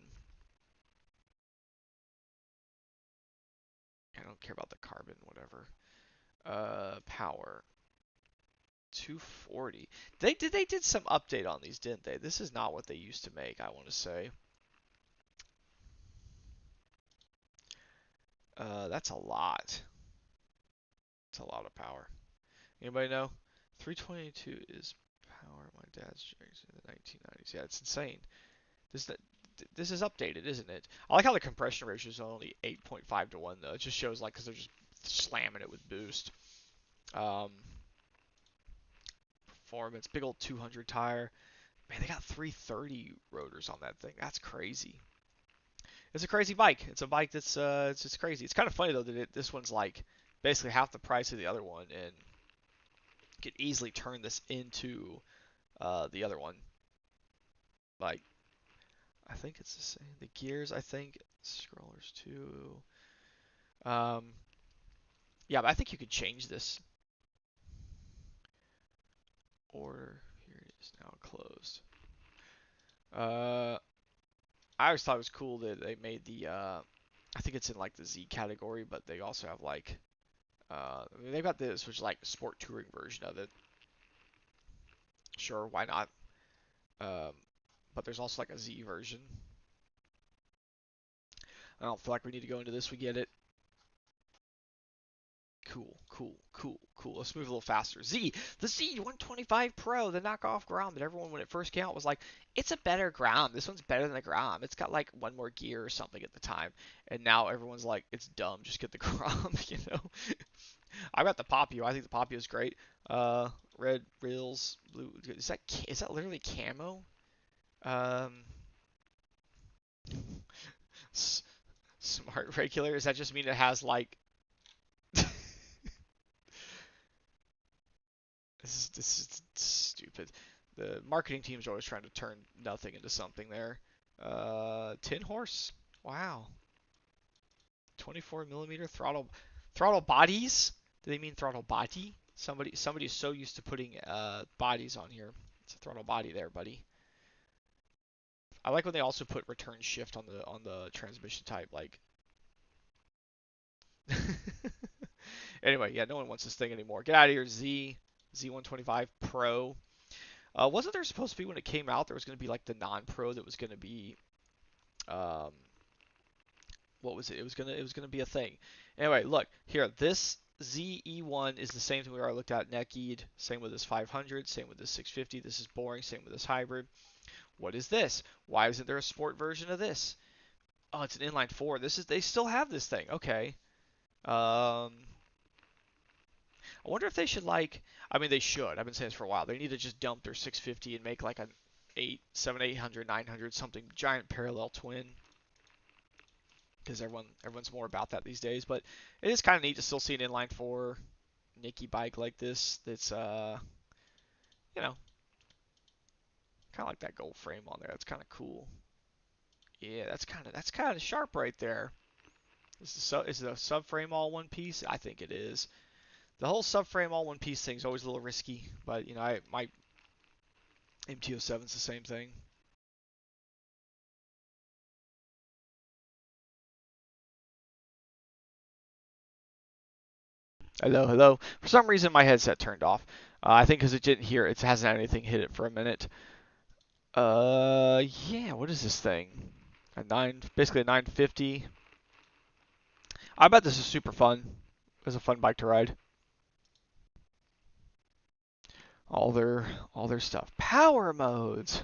I don't care about the carbon, whatever. Power. 240. They did some update on these, didn't they? This is not what they used to make, I want to say. That's a lot. It's a lot of power. Anybody know? 322 is power. My dad's drinks in the 1990s. Yeah, it's insane. This this is updated, isn't it? I like how the compression ratio is only 8.5 to 1 though. It just shows like because they're just slamming it with boost. Um, Performance, big old 200 tire. Man, they got 330 rotors on that thing. That's crazy. It's a crazy bike. It's a bike that's it's just crazy. It's kind of funny though that this one's like basically half the price of the other one, and you could easily turn this into the other one. Like I think it's the same. The gears, I think scrollers too. Um, yeah, but I think you could change this order. Here it is now closed. I always thought it was cool that they made the I think it's in like the Z category, but they also have like they've got this which is like sport touring version of it. Sure, why not? Um, but there's also like a Z version. I don't feel like we need to go into this. We get it. Cool. Let's move a little faster. The Z125 Pro, the knockoff Grom that everyone when it first came out was like, it's a better Grom. This one's better than the Grom. It's got like one more gear or something at the time. And now everyone's like, it's dumb. Just get the Grom, you know? I got the Popio. I think the Popio is great. Red rails, blue. Is that literally camo? Um, smart regular. Does that just mean it has like this is stupid. The marketing team's always trying to turn nothing into something there. 10 horse. Wow. 24 millimeter throttle bodies. Do they mean throttle body? Somebody's so used to putting bodies on here. It's a throttle body there, buddy. I like when they also put return shift on the transmission type. Like. Anyway, yeah, no one wants this thing anymore. Get out of here, Z125 Pro. Wasn't there supposed to be when it came out? There was going to be like the non-pro that was going to be, um, what was it? It was gonna be a thing. Anyway, look here. This ZE1 is the same thing we already looked at. Neck-E'd. Same with this 500. Same with this 650. This is boring. Same with this hybrid. What is this? Why isn't there a sport version of this? Oh, it's an inline four. They still have this thing. Okay. Um, I wonder if they should like. I mean, they should. I've been saying this for a while. They need to just dump their 650 and make like an 800, 900 something giant parallel twin. Because everyone's more about that these days. But it is kind of neat to still see an inline four Nicky bike like this. That's you know, kind of like that gold frame on there. That's kind of cool. Yeah, that's kind of sharp right there. Is the subframe all one piece? I think it is. The whole subframe all one piece thing is always a little risky, but you know, my MT-07's the same thing. Hello, hello. For some reason, my headset turned off. I think because it didn't hear it hasn't had anything hit it for a minute. Yeah. What is this thing? Basically a 950. I bet this is super fun. It's a fun bike to ride. All their stuff. Power modes.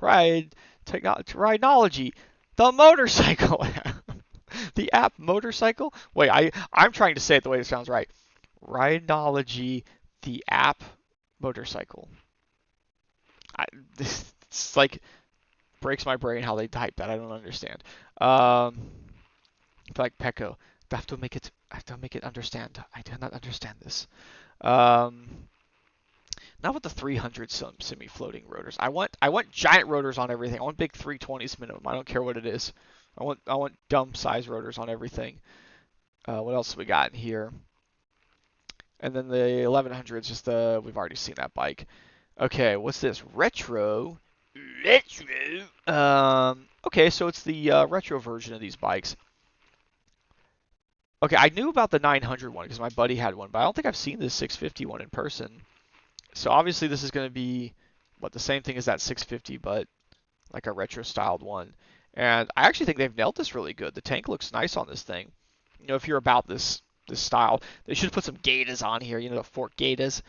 Ride Rideology. The motorcycle app. The app motorcycle? Wait, I'm trying to say it the way it sounds right. Rideology, the app motorcycle. It's like breaks my brain how they type that. I don't understand. Like Pecco. I have to make it understand. I do not understand this. Um, Not with the 300 some semi-floating rotors. I want giant rotors on everything. I want big 320s minimum. I don't care what it is. I want dumb size rotors on everything. What else have we got in here? And then the 1100 is just we've already seen that bike. Okay, what's this? Retro. Retro. Okay, so it's the retro version of these bikes. Okay, I knew about the 900 one because my buddy had one, but I don't think I've seen this 650 one in person. So obviously this is going to be the same thing as that 650, but like a retro styled one. And I actually think they've nailed this really good. The tank looks nice on this thing. You know, if you're about this style, they should put some Gatas on here. You know, the fork Gatas.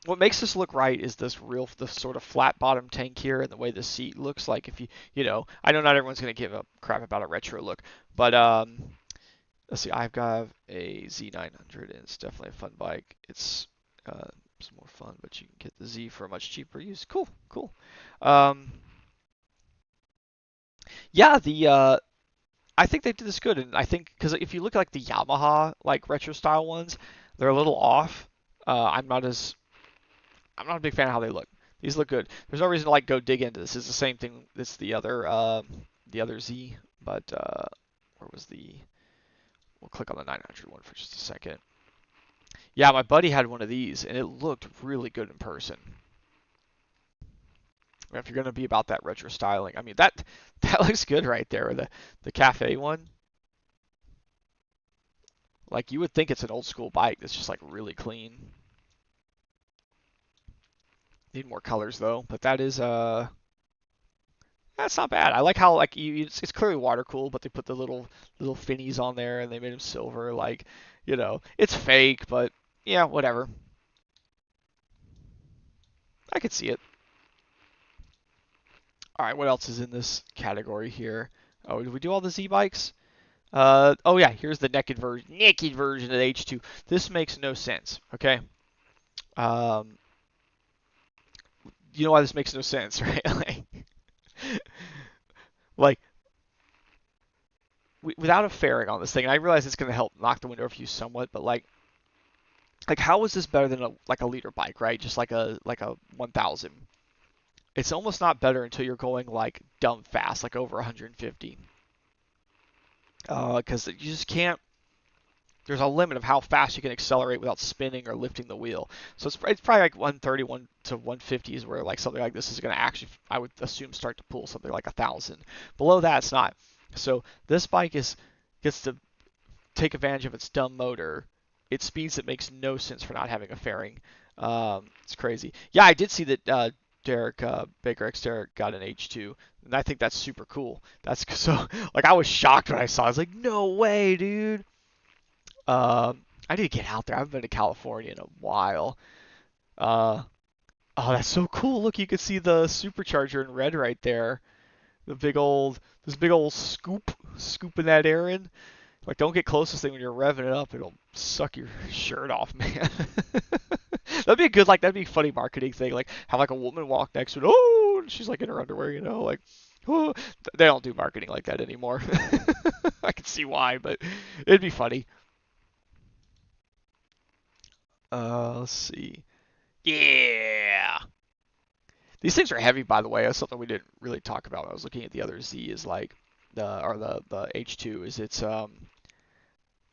What makes this look right is the sort of flat bottom tank here and the way the seat looks like. If you know, I know not everyone's going to give a crap about a retro look, but let's see, I've got a Z900 and it's definitely a fun bike. It's more fun, but you can get the Z for a much cheaper use. Cool, cool. Yeah, I think they did this good, and I think because if you look at like the Yamaha like retro style ones, they're a little off. I'm not a big fan of how they look. These look good. There's no reason to like go dig into this. It's the same thing. It's the other Z, but where was the? We'll click on the 900 one for just a second. Yeah, my buddy had one of these, and it looked really good in person. If you're gonna be about that retro styling, I mean that looks good right there. The cafe one, like you would think it's an old school bike that's just like really clean. Need more colors though, but that's not bad. I like how like it's clearly water cooled, but they put the little finnies on there and they made them silver. Like, you know, it's fake, but yeah, whatever. I could see it. All right, what else is in this category here? Oh, did we do all the Z bikes? Oh yeah, here's the naked version of the H2. This makes no sense. Okay. Um, you know why this makes no sense, right? like without a fairing on this thing, and I realize it's going to help knock the wind over you somewhat, but like how is this better than a liter bike, right? Just like a 1000. It's almost not better until you're going like dumb fast, like over 150. Because you just can't. There's a limit of how fast you can accelerate without spinning or lifting the wheel. So it's probably like 130 to 150 is where like something like this is going to actually, I would assume, start to pull something like 1,000. Below that, it's not. So this bike gets to take advantage of its dumb motor. It speeds that makes no sense for not having a fairing. It's crazy. Yeah, I did see that Derek Baker X Derek got an H2, and I think that's super cool. That's so like I was shocked when I saw it. I was like, no way, dude. I need to get out there. I haven't been to California in a while. Uh, oh, that's so cool. Look, you can see the supercharger in red right there. This big old scooping that air in. Like, don't get close to this thing when you're revving it up. It'll suck your shirt off, man. That'd be a good, like, that'd be a funny marketing thing. Like, have like a woman walk next to it. Oh, and she's like in her underwear, you know, like, oh. They don't do marketing like that anymore. I can see why, but it'd be funny. Let's see. Yeah. These things are heavy, by the way. That's something we didn't really talk about when I was looking at the other Z. Is like the H2 is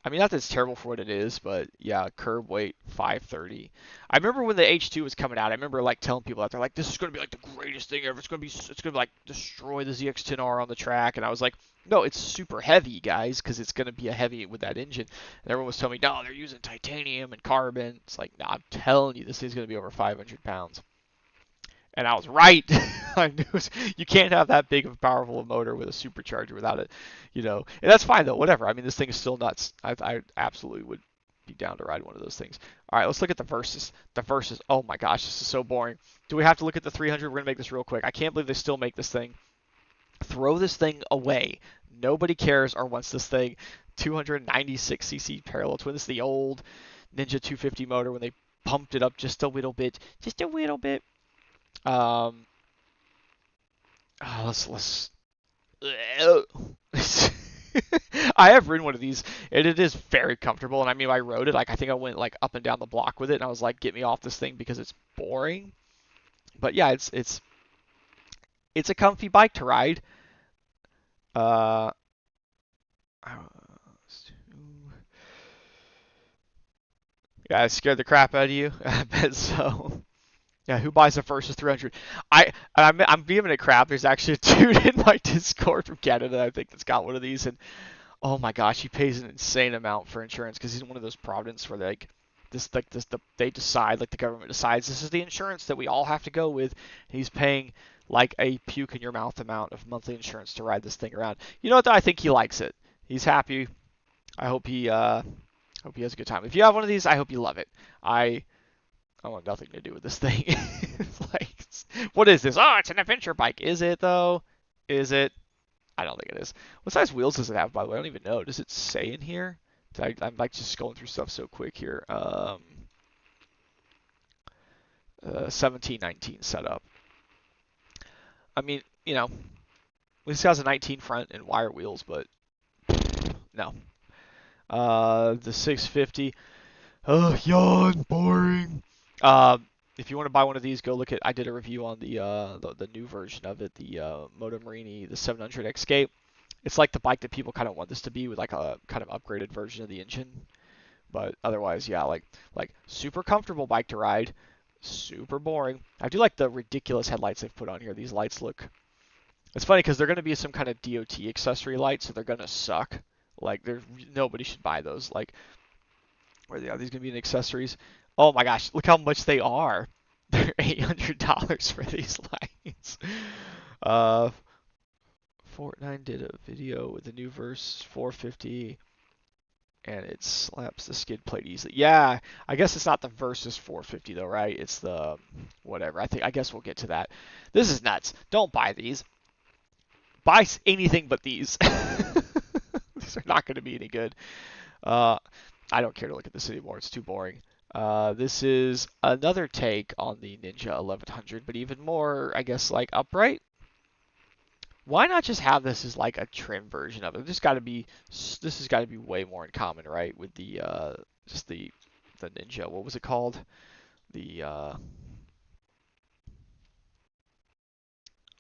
I mean, not that it's terrible for what it is, but yeah, curb weight 530. I remember when the H2 was coming out. I remember like telling people out there like this is going to be like the greatest thing ever. It's going to like destroy the ZX10R on the track. And I was like, no, it's super heavy, guys, because it's going to be a heavy with that engine. And everyone was telling me, no, they're using titanium and carbon. It's like, no, I'm telling you, this thing's going to be over 500 pounds. And I was right. I knew you can't have that big of a powerful motor with a supercharger without it, you know. And that's fine though. Whatever. I mean, this thing is still nuts. I absolutely would be down to ride one of those things. All right, let's look at the Versys. The Versys. Oh my gosh, this is so boring. Do we have to look at the 300? We're gonna make this real quick. I can't believe they still make this thing. Throw this thing away. Nobody cares or wants this thing. 296cc parallel twin. This is the old Ninja 250 motor when they pumped it up just a little bit. Just a little bit. Let's. I have ridden one of these, and it is very comfortable. And I mean, I rode it like I think I went like up and down the block with it, and I was like, "Get me off this thing because it's boring." But yeah, it's a comfy bike to ride. Uh, yeah, it scared the crap out of you. I bet so. Yeah, who buys a Versys 300? I'm giving it crap. There's actually a dude in my Discord from Canada, I think, that's got one of these, and oh my gosh, he pays an insane amount for insurance because he's in one of those provinces where they decide, like the government decides this is the insurance that we all have to go with. And he's paying like a puke in your mouth amount of monthly insurance to ride this thing around. You know what? Though? I think he likes it. He's happy. I hope he has a good time. If you have one of these, I hope you love it. I want nothing to do with this thing. Like, what is this? Oh, it's an adventure bike. Is it, though? Is it? I don't think it is. What size wheels does it have, by the way? I don't even know. Does it say in here? I'm like just going through stuff so quick here. 17, 19 setup. I mean, you know, this has a 19 front and wire wheels, but no. The 650. Oh, yawn, boring. If you want to buy one of these, go look at. I did a review on the new version of it, the Moto Morini, the 700 Escape. It's like the bike that people kind of want this to be, with like a kind of upgraded version of the engine. But otherwise, yeah, like super comfortable bike to ride, super boring. I do like the ridiculous headlights they've put on here. These lights look. It's funny because they're going to be some kind of DOT accessory light, so they're going to suck. Like, nobody should buy those. Like, are these going to be in accessories? Oh my gosh, look how much they are. They're $800 for these lights. Fortnite did a video with the new Versys 450, and it slaps the skid plate easily. Yeah, I guess it's not the Versys 450 though, right? It's the whatever. I guess we'll get to that. This is nuts. Don't buy these. Buy anything but these. These are not going to be any good. I don't care to look at this anymore. It's too boring. This is another take on the Ninja 1100, but even more, I guess, like upright. Why not just have this as like a trim version of it? This has got to be way more in common, right? With the just the Ninja. What was it called? The all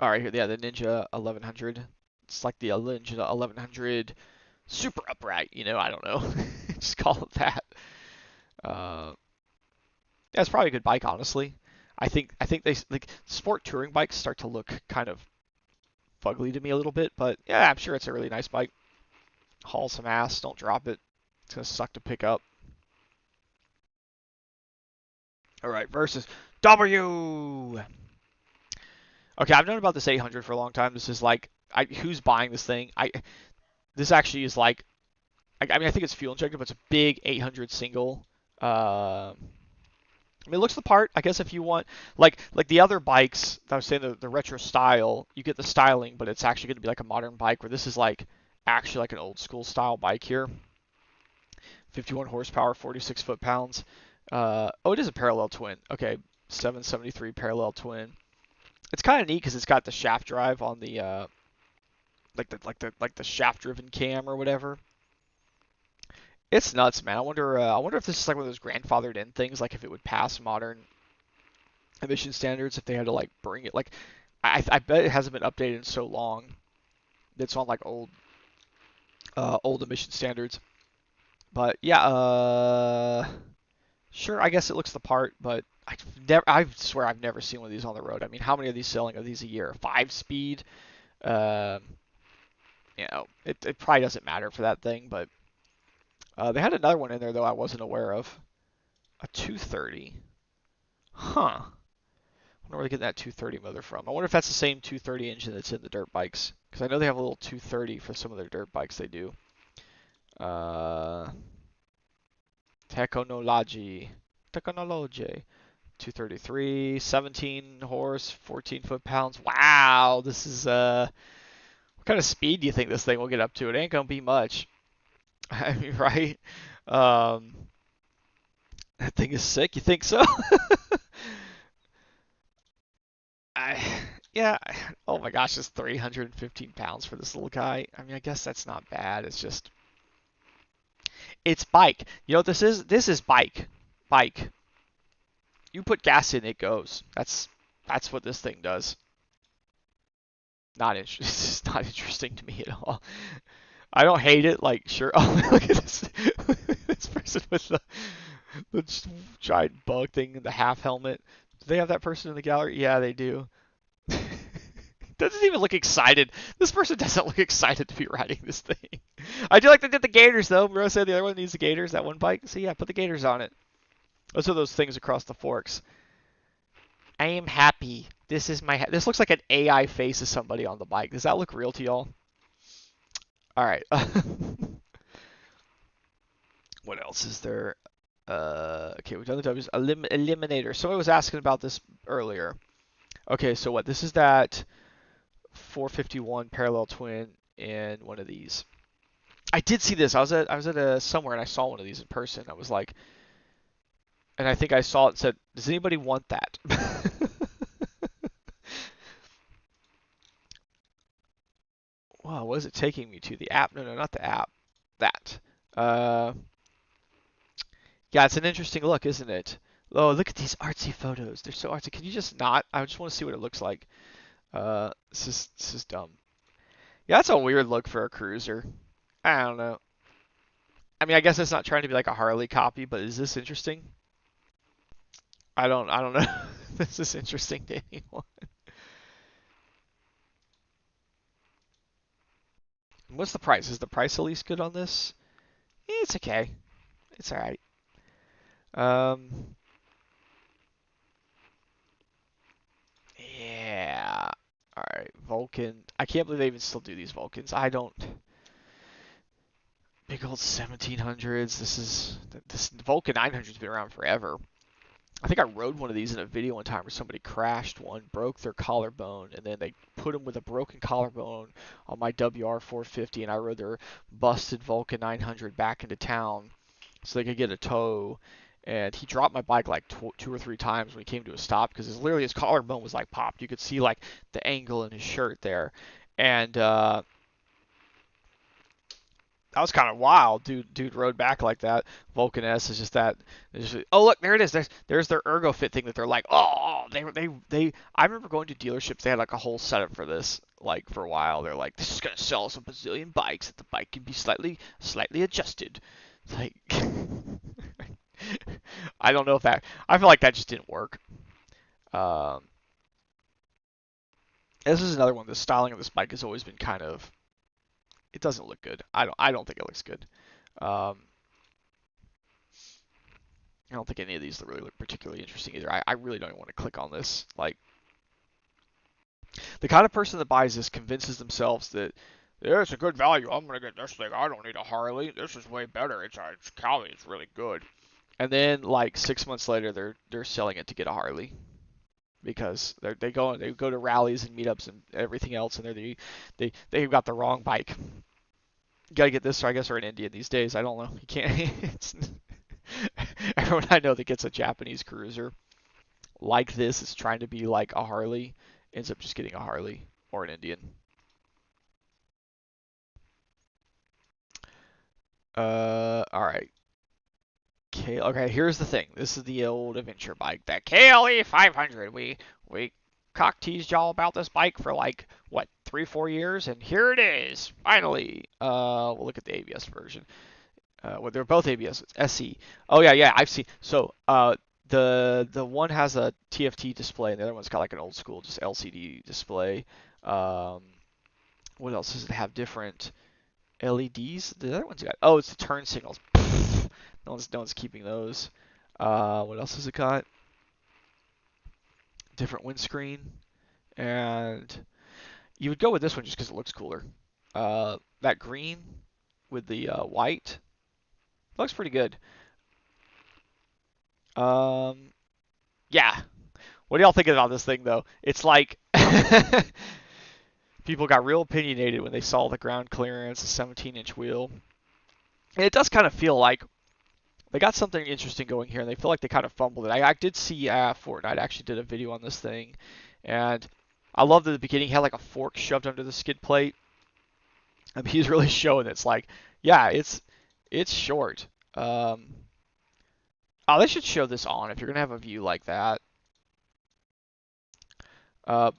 right, here, yeah, the Ninja 1100. It's like the Ninja 1100 super upright. You know, I don't know. Just call it that. Yeah, it's probably a good bike, honestly. I think they like sport touring bikes start to look kind of fugly to me a little bit, but yeah, I'm sure it's a really nice bike. Haul some ass, don't drop it. It's gonna suck to pick up. All right, Versys W. Okay, I've known about this 800 for a long time. This is like, who's buying this thing? This actually is like, I mean, I think it's fuel injected, but it's a big 800 single. I mean, it looks the part. I guess if you want, like the other bikes, I was saying the retro style, you get the styling, but it's actually going to be like a modern bike. Where this is like actually like an old school style bike here. 51 horsepower, 46 foot-pounds. Oh, it is a parallel twin. Okay, 773 parallel twin. It's kind of neat because it's got the shaft drive on the like the shaft driven cam or whatever. It's nuts, man. I wonder if this is like one of those grandfathered in things, like if it would pass modern emission standards if they had to like bring it. Like I bet it hasn't been updated in so long. It's on like old emission standards. But yeah, sure. I guess it looks the part, but I swear I've never seen one of these on the road. I mean, how many of these selling of these a year? 5-speed. Um, it probably doesn't matter for that thing, but they had another one in there though I wasn't aware of. A 230. Huh. I wonder where they get that 230 motor from. I wonder if that's the same 230 engine that's in the dirt bikes. Because I know they have a little 230 for some of their dirt bikes they do. Technology. 233, 17 horse, 14 foot-pounds. Wow, this is what kind of speed do you think this thing will get up to? It ain't gonna be much. I mean, right? Um, that thing is sick. You think so? I, yeah. Oh my gosh, it's 315 pounds for this little guy. I mean, I guess that's not bad. It's just, it's bike. You know what this is? This is bike. Bike. You put gas in, it goes. That's what this thing does. Not interesting. It's not interesting to me at all. I don't hate it. Like, sure. Oh, look at this. This person with the giant bug thing and the half helmet. Do they have that person in the gallery? Yeah, they do. Doesn't even look excited. This person doesn't look excited to be riding this thing. I do like they did the gators though. Remember I said the other one needs the gators, that one bike? So yeah, put the gators on it. Those are those things across the forks. I am happy. This is my. This looks like an AI face of somebody on the bike. Does that look real to y'all? All right. What else is there? Okay, we've done the W's. Eliminator. Somebody was asking about this earlier. Okay, so what? This is that 451 parallel twin in one of these. I did see this. I was at a somewhere and I saw one of these in person. I was like, and I think I saw it and said, "Does anybody want that?" Wow, what is it taking me to? The app? No, not the app. That. Uh, yeah, it's an interesting look, isn't it? Oh, look at these artsy photos. They're so artsy. Can you just not? I just want to see what it looks like. This is dumb. Yeah, that's a weird look for a cruiser. I don't know. I mean, I guess it's not trying to be like a Harley copy, but is this interesting? I don't know. This is interesting to anyone. What's the price? Is the price at least good on this? It's okay. It's all right. Um, yeah. All right, Vulcan. I can't believe they even still do these Vulcans. I don't. Big old 1700s. This Vulcan 900's been around forever. I think I rode one of these in a video one time where somebody crashed one, broke their collarbone, and then they put them with a broken collarbone on my WR 450, and I rode their busted Vulcan 900 back into town so they could get a tow. And he dropped my bike like 2 or 3 times when he came to a stop because literally his collarbone was like popped. You could see like the angle in his shirt there, and that was kind of wild. Dude rode back like that. Vulcan S is just that. Oh look, there it is. There's their ergo fit thing that they're like, oh, they. I remember going to dealerships. They had like a whole setup for this. Like for a while, they're like, this is gonna sell us a bazillion bikes. That the bike can be slightly adjusted. It's like, I don't know if that. I feel like that just didn't work. Um, this is another one. The styling of this bike has always been kind of. It doesn't look good. I don't think it looks good. I don't think any of these really look particularly interesting either. I really don't even want to click on this. Like, the kind of person that buys this convinces themselves that, yeah, it's a good value. I'm going to get this thing. I don't need a Harley. This is way better. It's Cali. It's really good. And then, like, 6 months later, they're selling it to get a Harley. Because they go to rallies and meetups and everything else, and they've got the wrong bike. You gotta get this, I guess, or an Indian these days. I don't know. You can't. It's, everyone I know that gets a Japanese cruiser like this is trying to be like a Harley, ends up just getting a Harley or an Indian. All right. Okay, here's the thing. This is the old adventure bike, that KLE 500. We cock teased y'all about this bike for like what 3-4 years, and here it is finally. We'll look at the ABS version. Well, they're both ABS. It's SE. Oh yeah, I've seen. So the one has a TFT display, and the other one's got like an old school just LCD display. Um, what else does it have? Different LEDs. The other one's got. Oh, it's the turn signals. No one's keeping those. What else has it got? Different windscreen, and you would go with this one just because it looks cooler. That green with the white looks pretty good. Yeah. What do y'all think about this thing though? It's like people got real opinionated when they saw the ground clearance, the 17-inch wheel. And it does kind of feel like they got something interesting going here, and they feel like they kind of fumbled it. I did see Fortnite actually did a video on this thing, and I love that at the beginning he had like a fork shoved under the skid plate. I mean, he's really showing it's like, yeah, it's short. Oh, they should show this on if you're gonna have a view like that. Uh,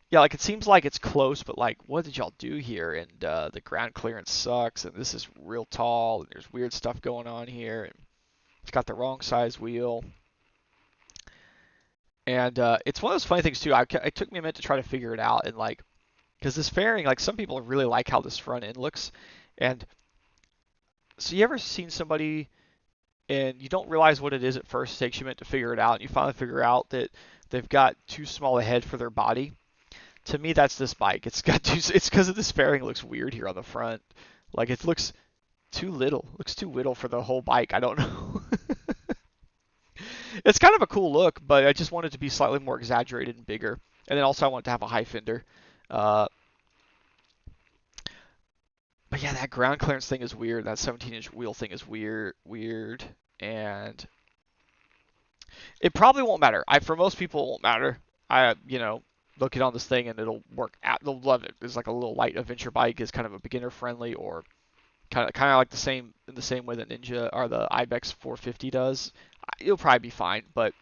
yeah, like it seems like it's close, but like, what did y'all do here? And the ground clearance sucks, and this is real tall, and there's weird stuff going on here. And it's got the wrong size wheel. And it's one of those funny things too. It took me a minute to try to figure it out, and like, because this fairing, like some people really like how this front end looks, and so you ever seen somebody and you don't realize what it is at first? It takes you a minute to figure it out, and you finally figure out that they've got too small a head for their body. To me, that's this bike. It's because of this fairing looks weird here on the front. Like it looks too little. Looks too little for the whole bike. I don't know. It's kind of a cool look, but I just want it to be slightly more exaggerated and bigger. And then also I want it to have a high fender. But yeah, that ground clearance thing is weird. That 17-inch wheel thing is weird, and it probably won't matter. For most people, it won't matter. They'll get on this thing and it'll work out. They'll love it. It's like a little light adventure bike. It's kind of a beginner friendly, or kind of like the same way the Ninja or the Ibex 450 does. It'll probably be fine, but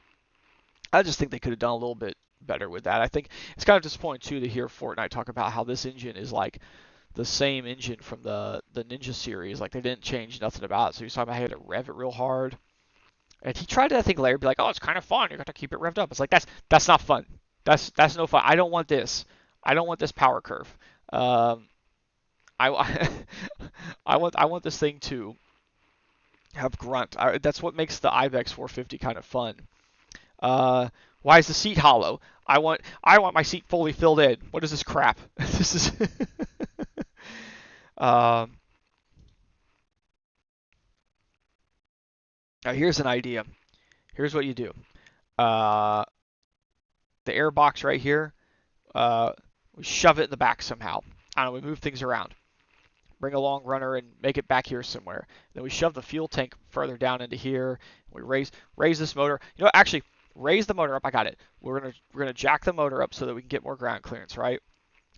I just think they could have done a little bit better with that. I think it's kind of disappointing too to hear Fortnite talk about how this engine is like the same engine from the Ninja series. Like they didn't change nothing about it. So he's talking about how he had to rev it real hard. And he tried to, I think, later be like, oh, it's kind of fun. You got to keep it revved up. It's like that's not fun. That's no fun. I don't want this. I don't want this power curve. I I want this thing to have grunt. That's what makes the Ibex 450 kind of fun. Why is the seat hollow? I want my seat fully filled in. What is this crap? This is. Now here's an idea. Here's what you do. The air box right here. We shove it in the back somehow. I don't know. We move things around. Bring a long runner and make it back here somewhere. Then we shove the fuel tank further down into here. We raise this motor. You know what? Actually, raise the motor up. I got it. We're gonna jack the motor up so that we can get more ground clearance, right?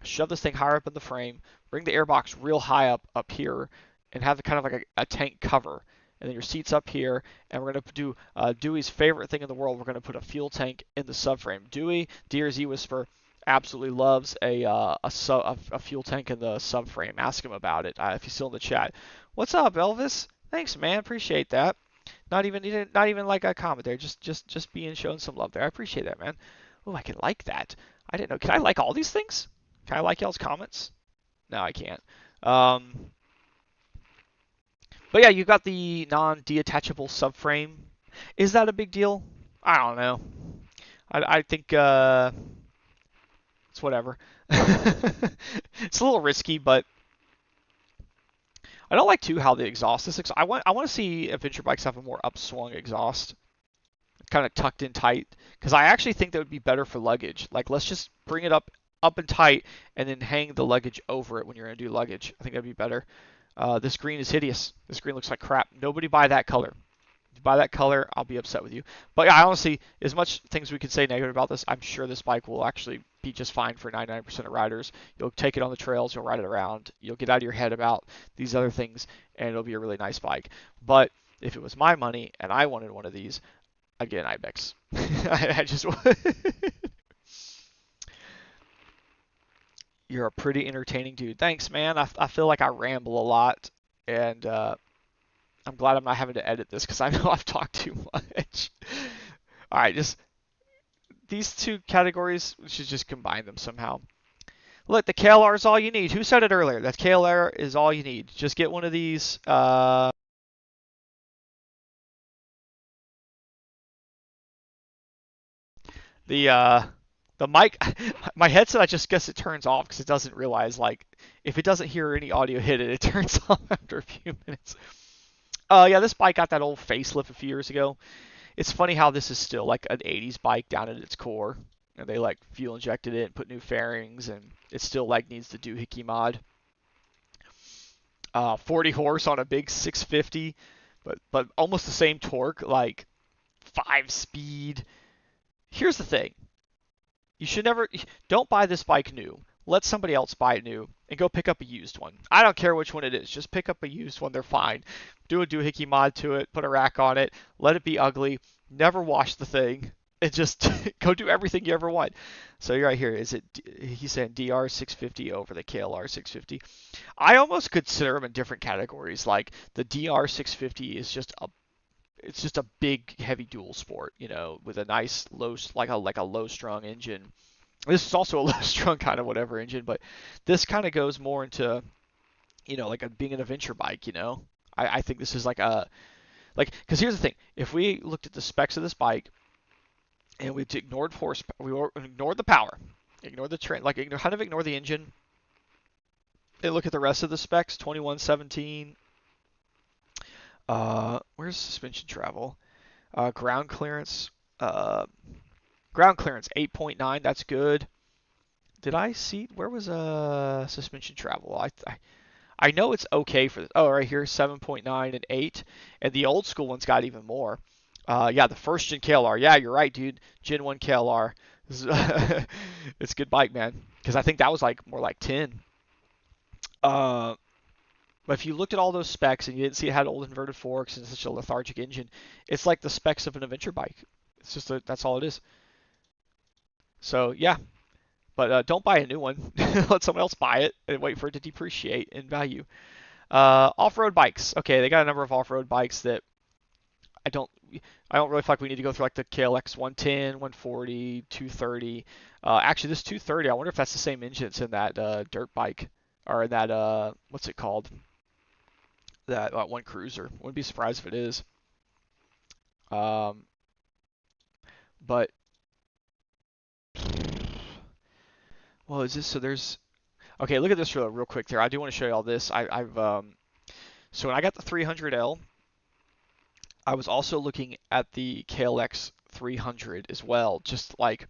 Shove this thing higher up in the frame. Bring the airbox real high up here, and have the kind of like a tank cover. And then your seat's up here, and we're gonna do Dewey's favorite thing in the world. We're gonna put a fuel tank in the subframe. Dewey, Dear Z Whisper, absolutely loves a fuel tank in the subframe. Ask him about it if he's still in the chat. What's up, Elvis? Thanks, man. Appreciate that. Not even like a comment there. Just being shown some love there. I appreciate that, man. Oh, I can like that. I didn't know. Can I like all these things? Can I like y'all's comments? No, I can't. But yeah, you got the non-detachable subframe. Is that a big deal? I don't know. I think it's whatever. It's a little risky, but I don't like too how the exhaust is. I want to see adventure bikes have a more upswung exhaust, kind of tucked in tight, because I actually think that would be better for luggage. Like let's just bring it up up and tight, and then hang the luggage over it when you're going to do luggage. I think that'd be better. This green is hideous. This green looks like crap. Nobody buy that color. If you buy that color, I'll be upset with you. But yeah, honestly, as much things we could say negative about this, I'm sure this bike will actually be just fine for 99% of riders. You'll take it on the trails, you'll ride it around, you'll get out of your head about these other things, and it'll be a really nice bike. But if it was my money and I wanted one of these, again, Ibex. I just You're a pretty entertaining dude. Thanks, man. I feel like I ramble a lot, and I'm glad I'm not having to edit this because I know I've talked too much. All right, just these two categories, we should just combine them somehow. Look, the KLR is all you need. Who said it earlier? That KLR is all you need. Just get one of these. The mic, my headset, I just guess it turns off because it doesn't realize, like, if it doesn't hear any audio hit it, it turns off after a few minutes. Yeah, this bike got that old facelift a few years ago. It's funny how this is still like an 80s bike down at its core. And they like fuel injected it and put new fairings, and it still like needs the doohickey mod. 40 horse on a big 650, but almost the same torque, like 5 speed. Here's the thing. You should never, don't buy this bike new. Let somebody else buy it new and go pick up a used one. I don't care which one it is. Just pick up a used one. They're fine. Do a doohickey mod to it. Put a rack on it. Let it be ugly. Never wash the thing. And just go do everything you ever want. So right here, is it? He's saying DR 650 over the KLR 650. I almost consider them in different categories. Like the DR 650 is just a, it's just a big heavy dual sport, you know, with a nice low, like a low strung engine. This is also a low strung kind of whatever engine, but this kind of goes more into, you know, like being an adventure bike, you know. I think this is like a, like, because here's the thing. If we looked at the specs of this bike and we ignored ignored the power, ignored the train, like kind of ignore the engine, and look at the rest of the specs, 2117. Where's suspension travel? Ground clearance. Ground clearance 8.9. That's good. Did I see where was suspension travel? I know it's okay for this. Oh, right here 7.9 and 8, and the old school one's got even more. Yeah, the first gen KLR. Yeah, you're right, dude. Gen 1 KLR. It's a good bike, man. Because I think that was like more like 10. But if you looked at all those specs and you didn't see it had old inverted forks and such a lethargic engine, it's like the specs of an adventure bike. It's just that's all it is. So yeah, but don't buy a new one. Let someone else buy it and wait for it to depreciate in value. Off-road bikes. Okay, they got a number of off-road bikes that I don't really feel like we need to go through, like the KLX 110, 140, 230. Actually, this 230, I wonder if that's the same engine that's in that dirt bike, or in that, what's it called? That one cruiser. Wouldn't be surprised if it is. But well, is this, so there's, okay, look at this real quick there. I do want to show you all this. So when I got the 300L, I was also looking at the KLX 300 as well. Just like,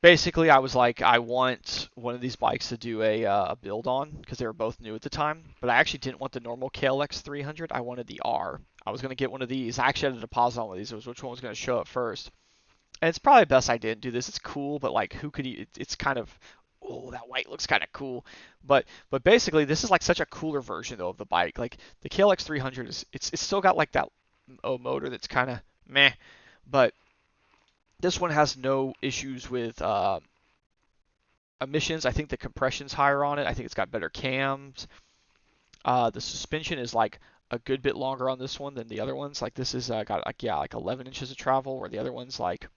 basically I was like, I want one of these bikes to do a build on, because they were both new at the time. But I actually didn't want the normal KLX 300. I wanted the R. I was going to get one of these. I actually had a deposit on one of these. It was which one was going to show up first. And it's probably best I didn't do this. It's cool, but like, who could you? It's kind of, oh, that white looks kind of cool. But basically, this is like such a cooler version though of the bike. Like the KLX 300 is, it's still got like that motor that's kind of meh, but this one has no issues with emissions. I think the compression's higher on it. I think it's got better cams. The suspension is like a good bit longer on this one than the other ones. Like this is got like, yeah, like 11 inches of travel, where the other one's like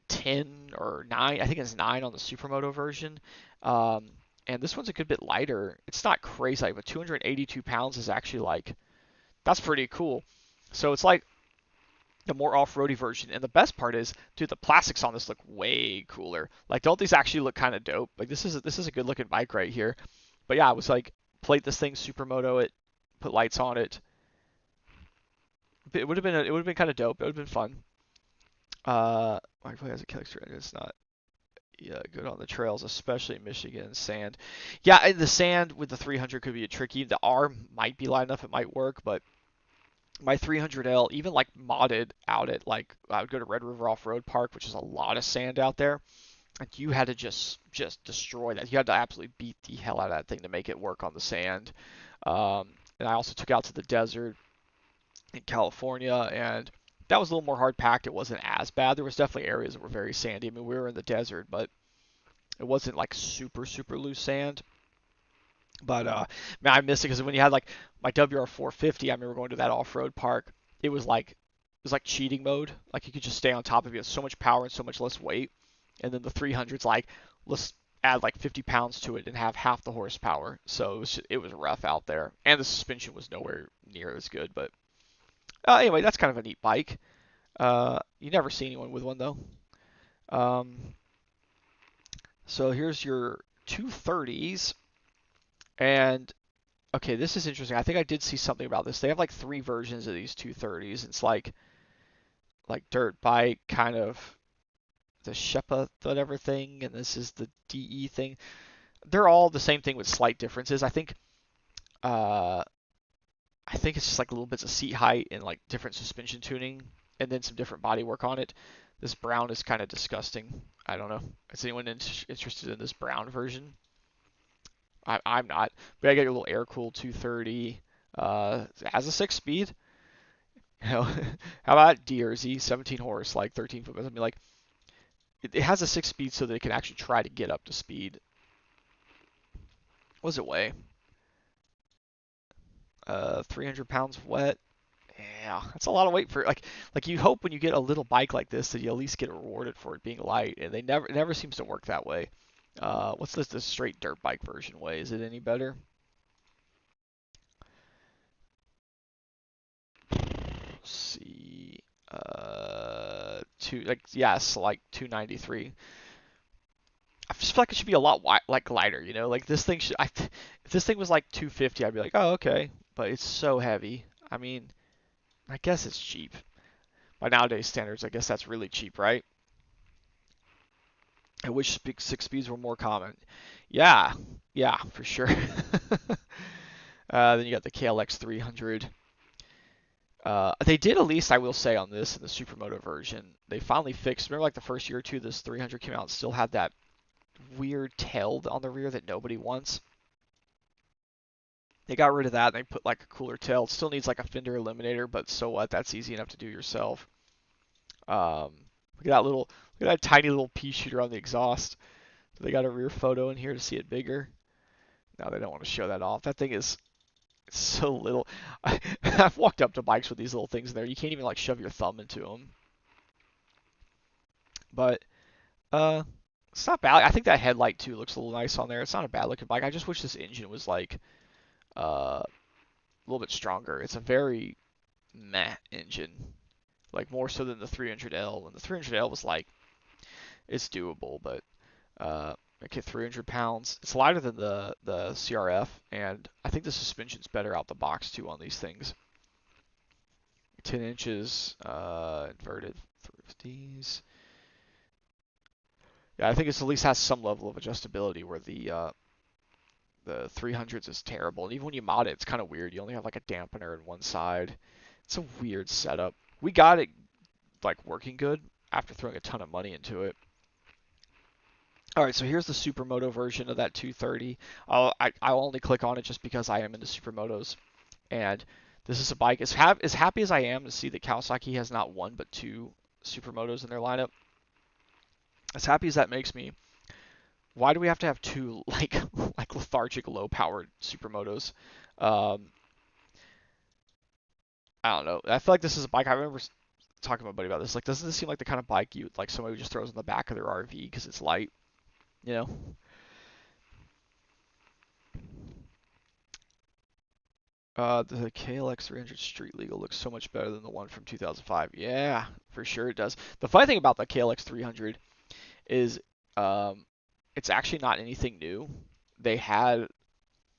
10 or 9. I think it's 9 on the Supermoto version. And this one's a good bit lighter. It's not crazy, but 282 pounds is actually like, that's pretty cool. So it's like the more off-roady version. And the best part is, dude, the plastics on this look way cooler. Like, don't these actually look kind of dope? Like, this is a good looking bike right here. But yeah, I was like, plate this thing, Supermoto it, put lights on it. It would have been kind of dope. It would have been fun. I probably has a KLX 300. It's not. Yeah, good on the trails, especially in Michigan. Sand. Yeah, the sand with the 300 could be tricky. The R might be light enough, it might work, but my 300L, even like modded out at like I would go to Red River Off-Road Park, which is a lot of sand out there. Like you had to just destroy that. You had to absolutely beat the hell out of that thing to make it work on the sand. And I also took out to the desert in California, and that was a little more hard packed. It wasn't as bad. There was definitely areas that were very sandy. I mean, we were in the desert, but it wasn't like super loose sand. But man, I missed it because when you had like my WR450, I remember going to that off-road park. It was like cheating mode. Like you could just stay on top of it. It had so much power and so much less weight. And then the 300's like, let's add like 50 pounds to it and have half the horsepower. So it was rough out there, and the suspension was nowhere near as good. But anyway, that's kind of a neat bike. You never see anyone with one though. Um, so here's your 230s, and okay, this is interesting. I think I did see something about this. They have like three versions of these 230s. It's like dirt bike, kind of the Shepa whatever thing, and this is the DE thing. They're all the same thing with slight differences. Uh, I think it's just like little bits of seat height and like different suspension tuning, and then some different body work on it. This brown is kind of disgusting. I don't know. Is anyone interested in this brown version? I'm not. But I got your little air cooled 230. It has a 6 speed. You know, how about DRZ 17 horse, like 13 foot? I mean, like it has a 6 speed so that it can actually try to get up to speed. What does it weigh? 300 pounds wet. Yeah, that's a lot of weight for like you hope when you get a little bike like this that you at least get rewarded for it being light, and it never seems to work that way. What's this the straight dirt bike version weigh? Is it any better? Let's see. Two like yes, like 293. I just feel like it should be a lot like lighter, you know? Like this thing should if this thing was like 250, I'd be like, "Oh, okay." But it's so heavy. I mean, I guess it's cheap. By nowadays standards, I guess that's really cheap, right? I wish 6 speeds were more common. Yeah, yeah, for sure. Then you got the KLX 300. They did at least, I will say, on this in the Supermoto version, they finally fixed. Remember, like the first year or two, this 300 came out and still had that weird tail on the rear that nobody wants. They got rid of that and they put like a cooler tail. It still needs like a fender eliminator, but so what? That's easy enough to do yourself. Look at that look at that tiny little pea shooter on the exhaust. They got a rear photo in here to see it bigger. No, they don't want to show that off. That thing is so little. I've walked up to bikes with these little things in there. You can't even like shove your thumb into them. But uh, it's not bad. I think that headlight too looks a little nice on there. It's not a bad looking bike. I just wish this engine was like a little bit stronger. It's a very meh engine, like more so than the 300L. And the 300L was like it's doable, but okay, 300 pounds. It's lighter than the CRF, and I think the suspension's better out the box too on these things. 10 inches inverted 350s. Yeah, I think it's at least has some level of adjustability where the 300s is terrible. And even when you mod it, it's kind of weird. You only have like a dampener on one side. It's a weird setup. We got it like working good after throwing a ton of money into it. All right, so here's the Supermoto version of that 230. I'll only click on it just because I am into Supermotos, and this is a bike. As happy as I am to see that Kawasaki has not one but two Supermotos in their lineup, as happy as that makes me, why do we have to have two like lethargic, low-powered Supermotos? Um, I don't know. I feel like this is a bike. I remember talking to my buddy about this. Like, doesn't this seem like the kind of bike you like somebody who just throws in the back of their RV because it's light? You know? The KLX 300 Street Legal looks so much better than the one from 2005. Yeah, for sure it does. The funny thing about the KLX 300 is it's actually not anything new. They had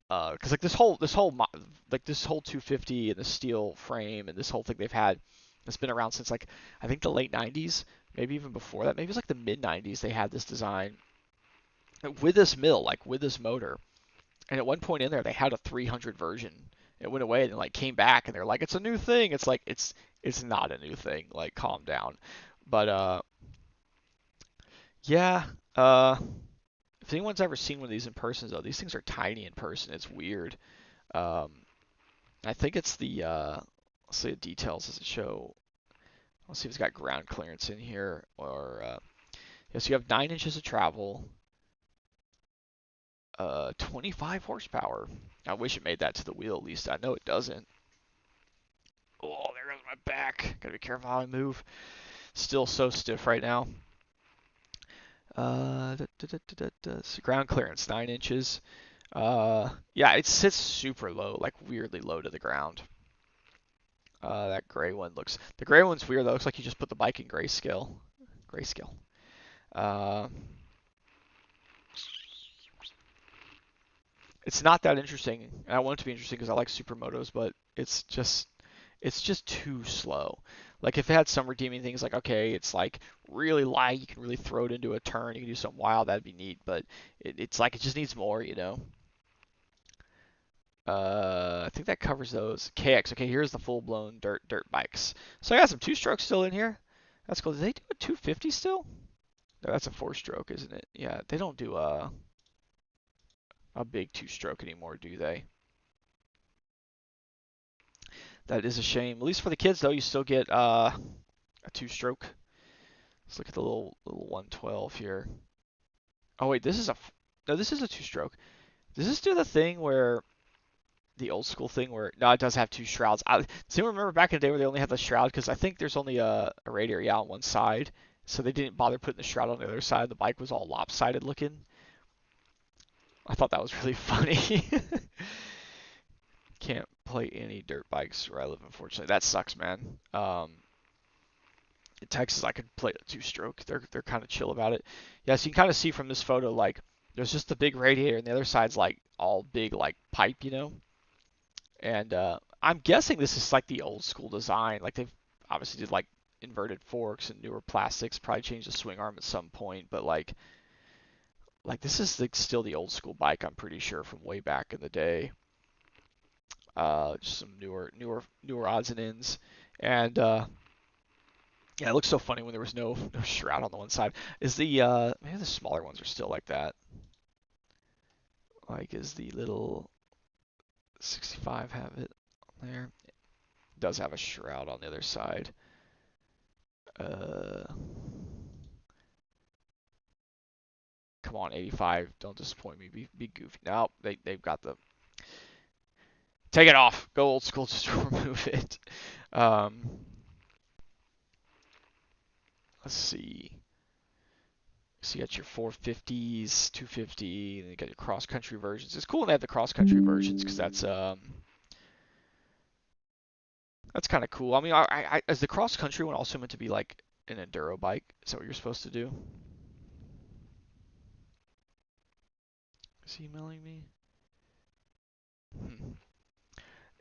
because like this whole 250 and the steel frame and this whole thing they've had it's been around since like I think the late 90s, maybe even before that. Maybe it's like the mid 90s they had this design, with this mill, like with this motor. And at one point in there, they had a 300 version. It went away and like came back, and they're like, it's a new thing. It's like it's not a new thing. Like calm down. But yeah. If anyone's ever seen one of these in person, though, these things are tiny in person. It's weird. Um, I think it's the let's see the details. Does it show? Let's see if it's got ground clearance in here or yeah. So you have 9 inches of travel. 25 horsepower. I wish it made that to the wheel at least. I know it doesn't. Oh, there goes my back. Gotta be careful how I move. Still so stiff right now. So ground clearance, 9 inches. Yeah, it sits super low, like weirdly low to the ground. That gray one looks. The gray one's weird. That looks like you just put the bike in grayscale. Grayscale. Uh, it's not that interesting. I want it to be interesting because I like supermotos, but it's just too slow. Like if it had some redeeming things, like okay, it's like really light, you can really throw it into a turn, you can do something wild, that'd be neat. But it's like it just needs more, you know. I think that covers those. KX. Okay, here's the full-blown dirt bikes. So I got some two-strokes still in here. That's cool. Do they do a 250 still? No, that's a four-stroke, isn't it? Yeah, they don't do a big two-stroke anymore, do they? That is a shame. At least for the kids, though, you still get a two-stroke. Let's look at the little 112 here. Oh wait, no, this is a two-stroke. Does this do the thing where the old school thing where no, it does have two shrouds? Does anyone remember back in the day where they only had the shroud? Because I think there's only a radiator yeah, on one side, so they didn't bother putting the shroud on the other side. The bike was all lopsided looking. I thought that was really funny. Can't play any dirt bikes where I live, unfortunately. That sucks, man. In Texas, I could play a two-stroke. They're kind of chill about it. Yeah, so you can kind of see from this photo, like there's just the big radiator, and the other side's like all big like pipe, you know. And I'm guessing this is like the old school design. Like they've obviously did like inverted forks and newer plastics. Probably changed the swing arm at some point, but like this is like still the old school bike. I'm pretty sure from way back in the day. Just some newer odds and ends, and yeah, it looks so funny when there was no shroud on the one side. Is the maybe the smaller ones are still like that? Like is the little 65 have it on there? It does have a shroud on the other side. Uh, Come on, 85. Don't disappoint me. Be goofy. No, they've got the take it off. Go old school. Just remove it. Um, let's see. So you got your 450s, 250, and you got your cross country versions. It's cool when they have the cross country versions because that's kind of cool. I mean, is the cross country one also meant to be like an enduro bike? Is that what you're supposed to do? Is he emailing me? Hmm.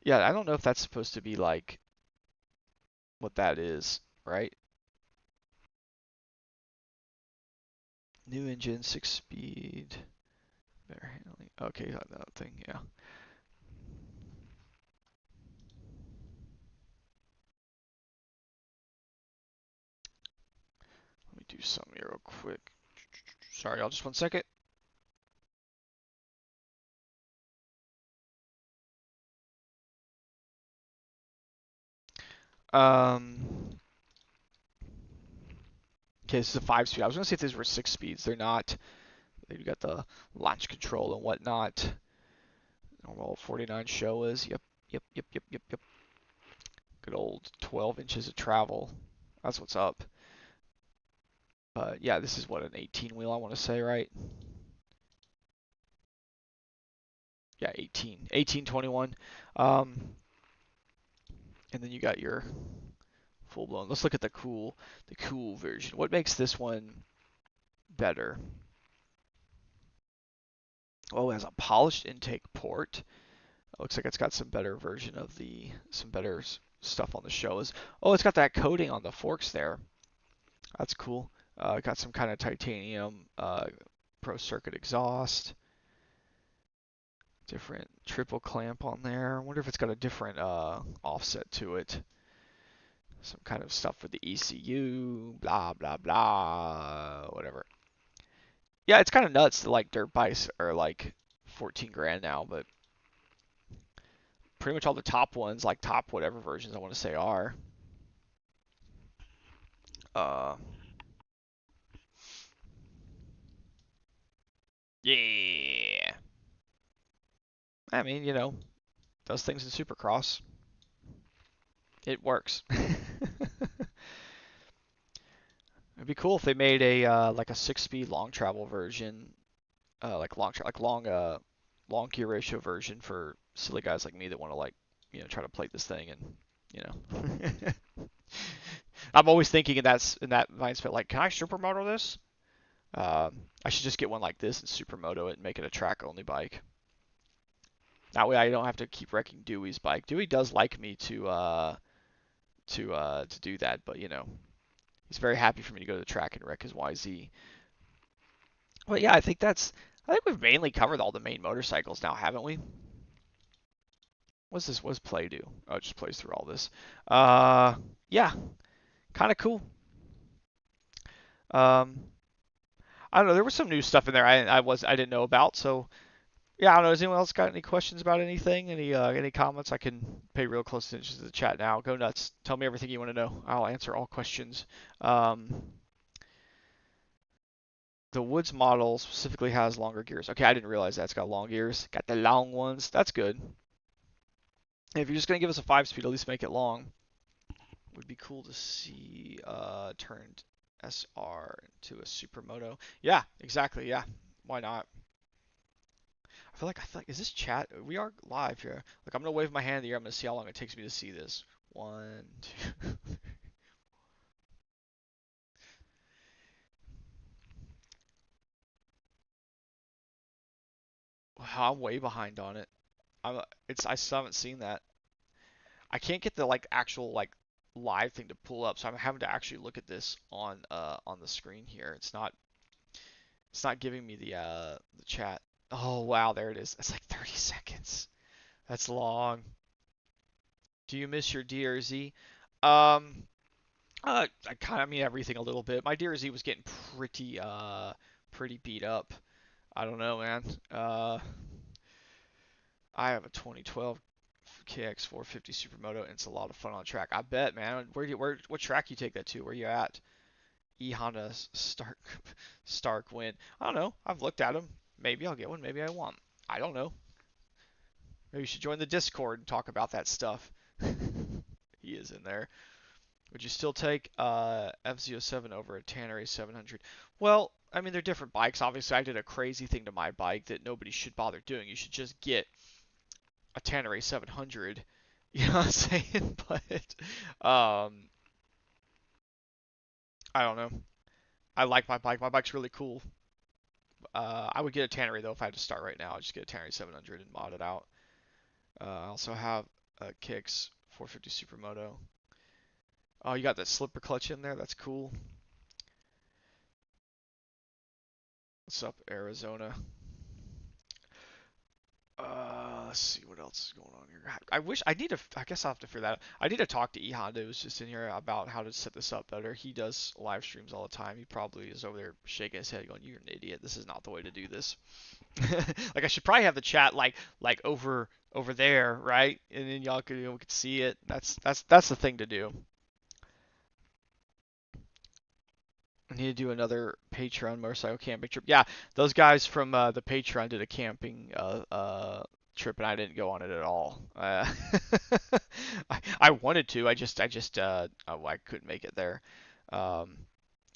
Yeah, I don't know if that's supposed to be like what that is, right? New engine, 6 speed, better handling. Okay, that thing, yeah. Let me do something here real quick. Sorry, y'all, just 1 second. Um, okay, this is a 5 speed. I was gonna say if these were 6 speeds. They're not. They've got the launch control and whatnot. Normal 49 show is. Yep. Good old 12 inches of travel. That's what's up. Yeah, this is what, an 18 wheel, I want to say, right? Yeah, 1821. And then you got your full blown. Let's look at the cool version. What makes this one better? Oh, it has a polished intake port. It looks like it's got some better version of some better stuff on the show. Oh, it's got that coating on the forks there. That's cool. Got some kind of titanium Pro Circuit exhaust. Different triple clamp on there. I wonder if it's got a different offset to it. Some kind of stuff for the ECU, blah, blah, blah, whatever. Yeah, it's kind of nuts that like dirt bikes are like 14 grand now, but pretty much all the top ones, like top whatever versions I want to say are. Uh, yeah. I mean, you know, does things in Supercross. It works. It'd be cool if they made a like a 6-speed long travel version, like long gear ratio version for silly guys like me that want to like try to plate this thing and you know. I'm always thinking in that mindset like, can I supermoto this? I should just get one like this and supermoto it and make it a track only bike. That way I don't have to keep wrecking Dewey's bike. Dewey does like me to do that, but you know, he's very happy for me to go to the track and wreck his YZ. But yeah, I think we've mainly covered all the main motorcycles now, haven't we? What's play do? Oh, it just plays through all this. Yeah, kind of cool. Um, I don't know. There was some new stuff in there I didn't know about. So yeah, I don't know. Has anyone else got any questions about anything? Any comments? I can pay real close attention to the chat now. Go nuts. Tell me everything you want to know. I'll answer all questions. The Woods model specifically has longer gears. Okay, I didn't realize that it's got long gears. Got the long ones. That's good. If you're just gonna give us a 5-speed, at least make it long. Would be cool to see turned SR into a supermoto. Yeah, exactly. Yeah, why not? I feel like is this chat? We are live here. Like I'm gonna wave my hand here. I'm gonna see how long it takes me to see this. 1, 2. Wow, I'm way behind on it. I still haven't seen that. I can't get the like actual like live thing to pull up, so I'm having to actually look at this on the screen here. It's not giving me the chat. Oh wow, there it is. It's like 30 seconds. That's long. Do you miss your DRZ? Um, I mean everything a little bit. My DRZ was getting pretty beat up. I don't know, man. I have a 2012 KX 450 Supermoto, and it's a lot of fun on track. I bet, man. What track you take that to? Where you at? E Honda Stark win. I don't know. I've looked at them. Maybe I'll get one. Maybe I won't. I don't know. Maybe you should join the Discord and talk about that stuff. He is in there. Would you still take FZ07 over a Tannery 700? Well, I mean, they're different bikes. Obviously, I did a crazy thing to my bike that nobody should bother doing. You should just get a Tannery 700. You know what I'm saying? But I don't know. I like my bike. My bike's really cool. I would get a Tannery though if I had to start right now. I'd just get a Tannery 700 and mod it out. I also have a Kicks 450 Supermoto. Oh, you got that slipper clutch in there. That's cool. What's up, Arizona? Let's see what else is going on here. I guess I'll have to figure that out. I need to talk to E Honda, who's just in here, about how to set this up better. He does live streams all the time. He probably is over there shaking his head going, "You're an idiot. This is not the way to do this." Like I should probably have the chat like over there, right? And then y'all could see it. That's the thing to do. I need to do another Patreon motorcycle camping trip. Yeah, those guys from the Patreon did a camping trip, and I didn't go on it at all. I wanted to. I couldn't make it there. Um,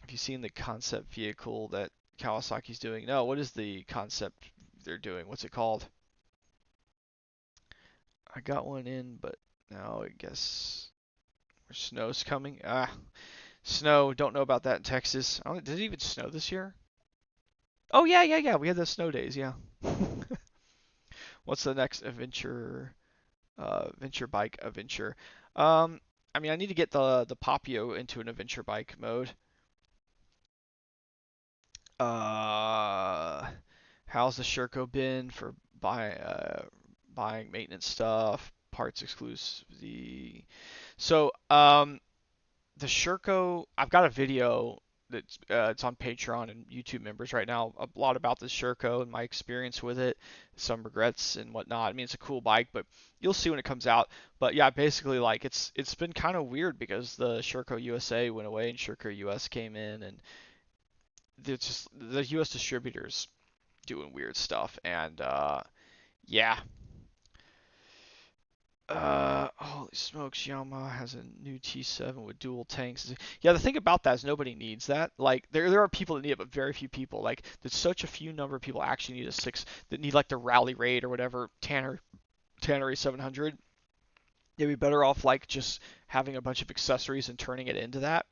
have you seen the concept vehicle that Kawasaki's doing? No, what is the concept they're doing? What's it called? I got one in, but now I guess snow's coming. Snow. Don't know about that in Texas. Did it even snow this year? Oh yeah. We had those snow days. Yeah. What's the next adventure? Venture bike adventure. I mean, I need to get the Papio into an adventure bike mode. Uh, how's the Sherco been for buying maintenance stuff, parts exclusivity? So, the Sherco, I've got a video that's it's on Patreon and YouTube members right now, a lot about the Sherco and my experience with it, some regrets and whatnot. I mean, it's a cool bike, but you'll see when it comes out. But yeah, basically like it's been kind of weird because the Sherco USA went away and Sherco US came in, and it's just the US distributors doing weird stuff, and yeah. Holy smokes, Yamaha has a new T7 with dual tanks. Yeah, the thing about that is nobody needs that. Like, there are people that need it, but very few people. Like, there's such a few number of people actually need a six that need like the Rally Raid or whatever Tannery 700. They'd be better off like just having a bunch of accessories and turning it into that.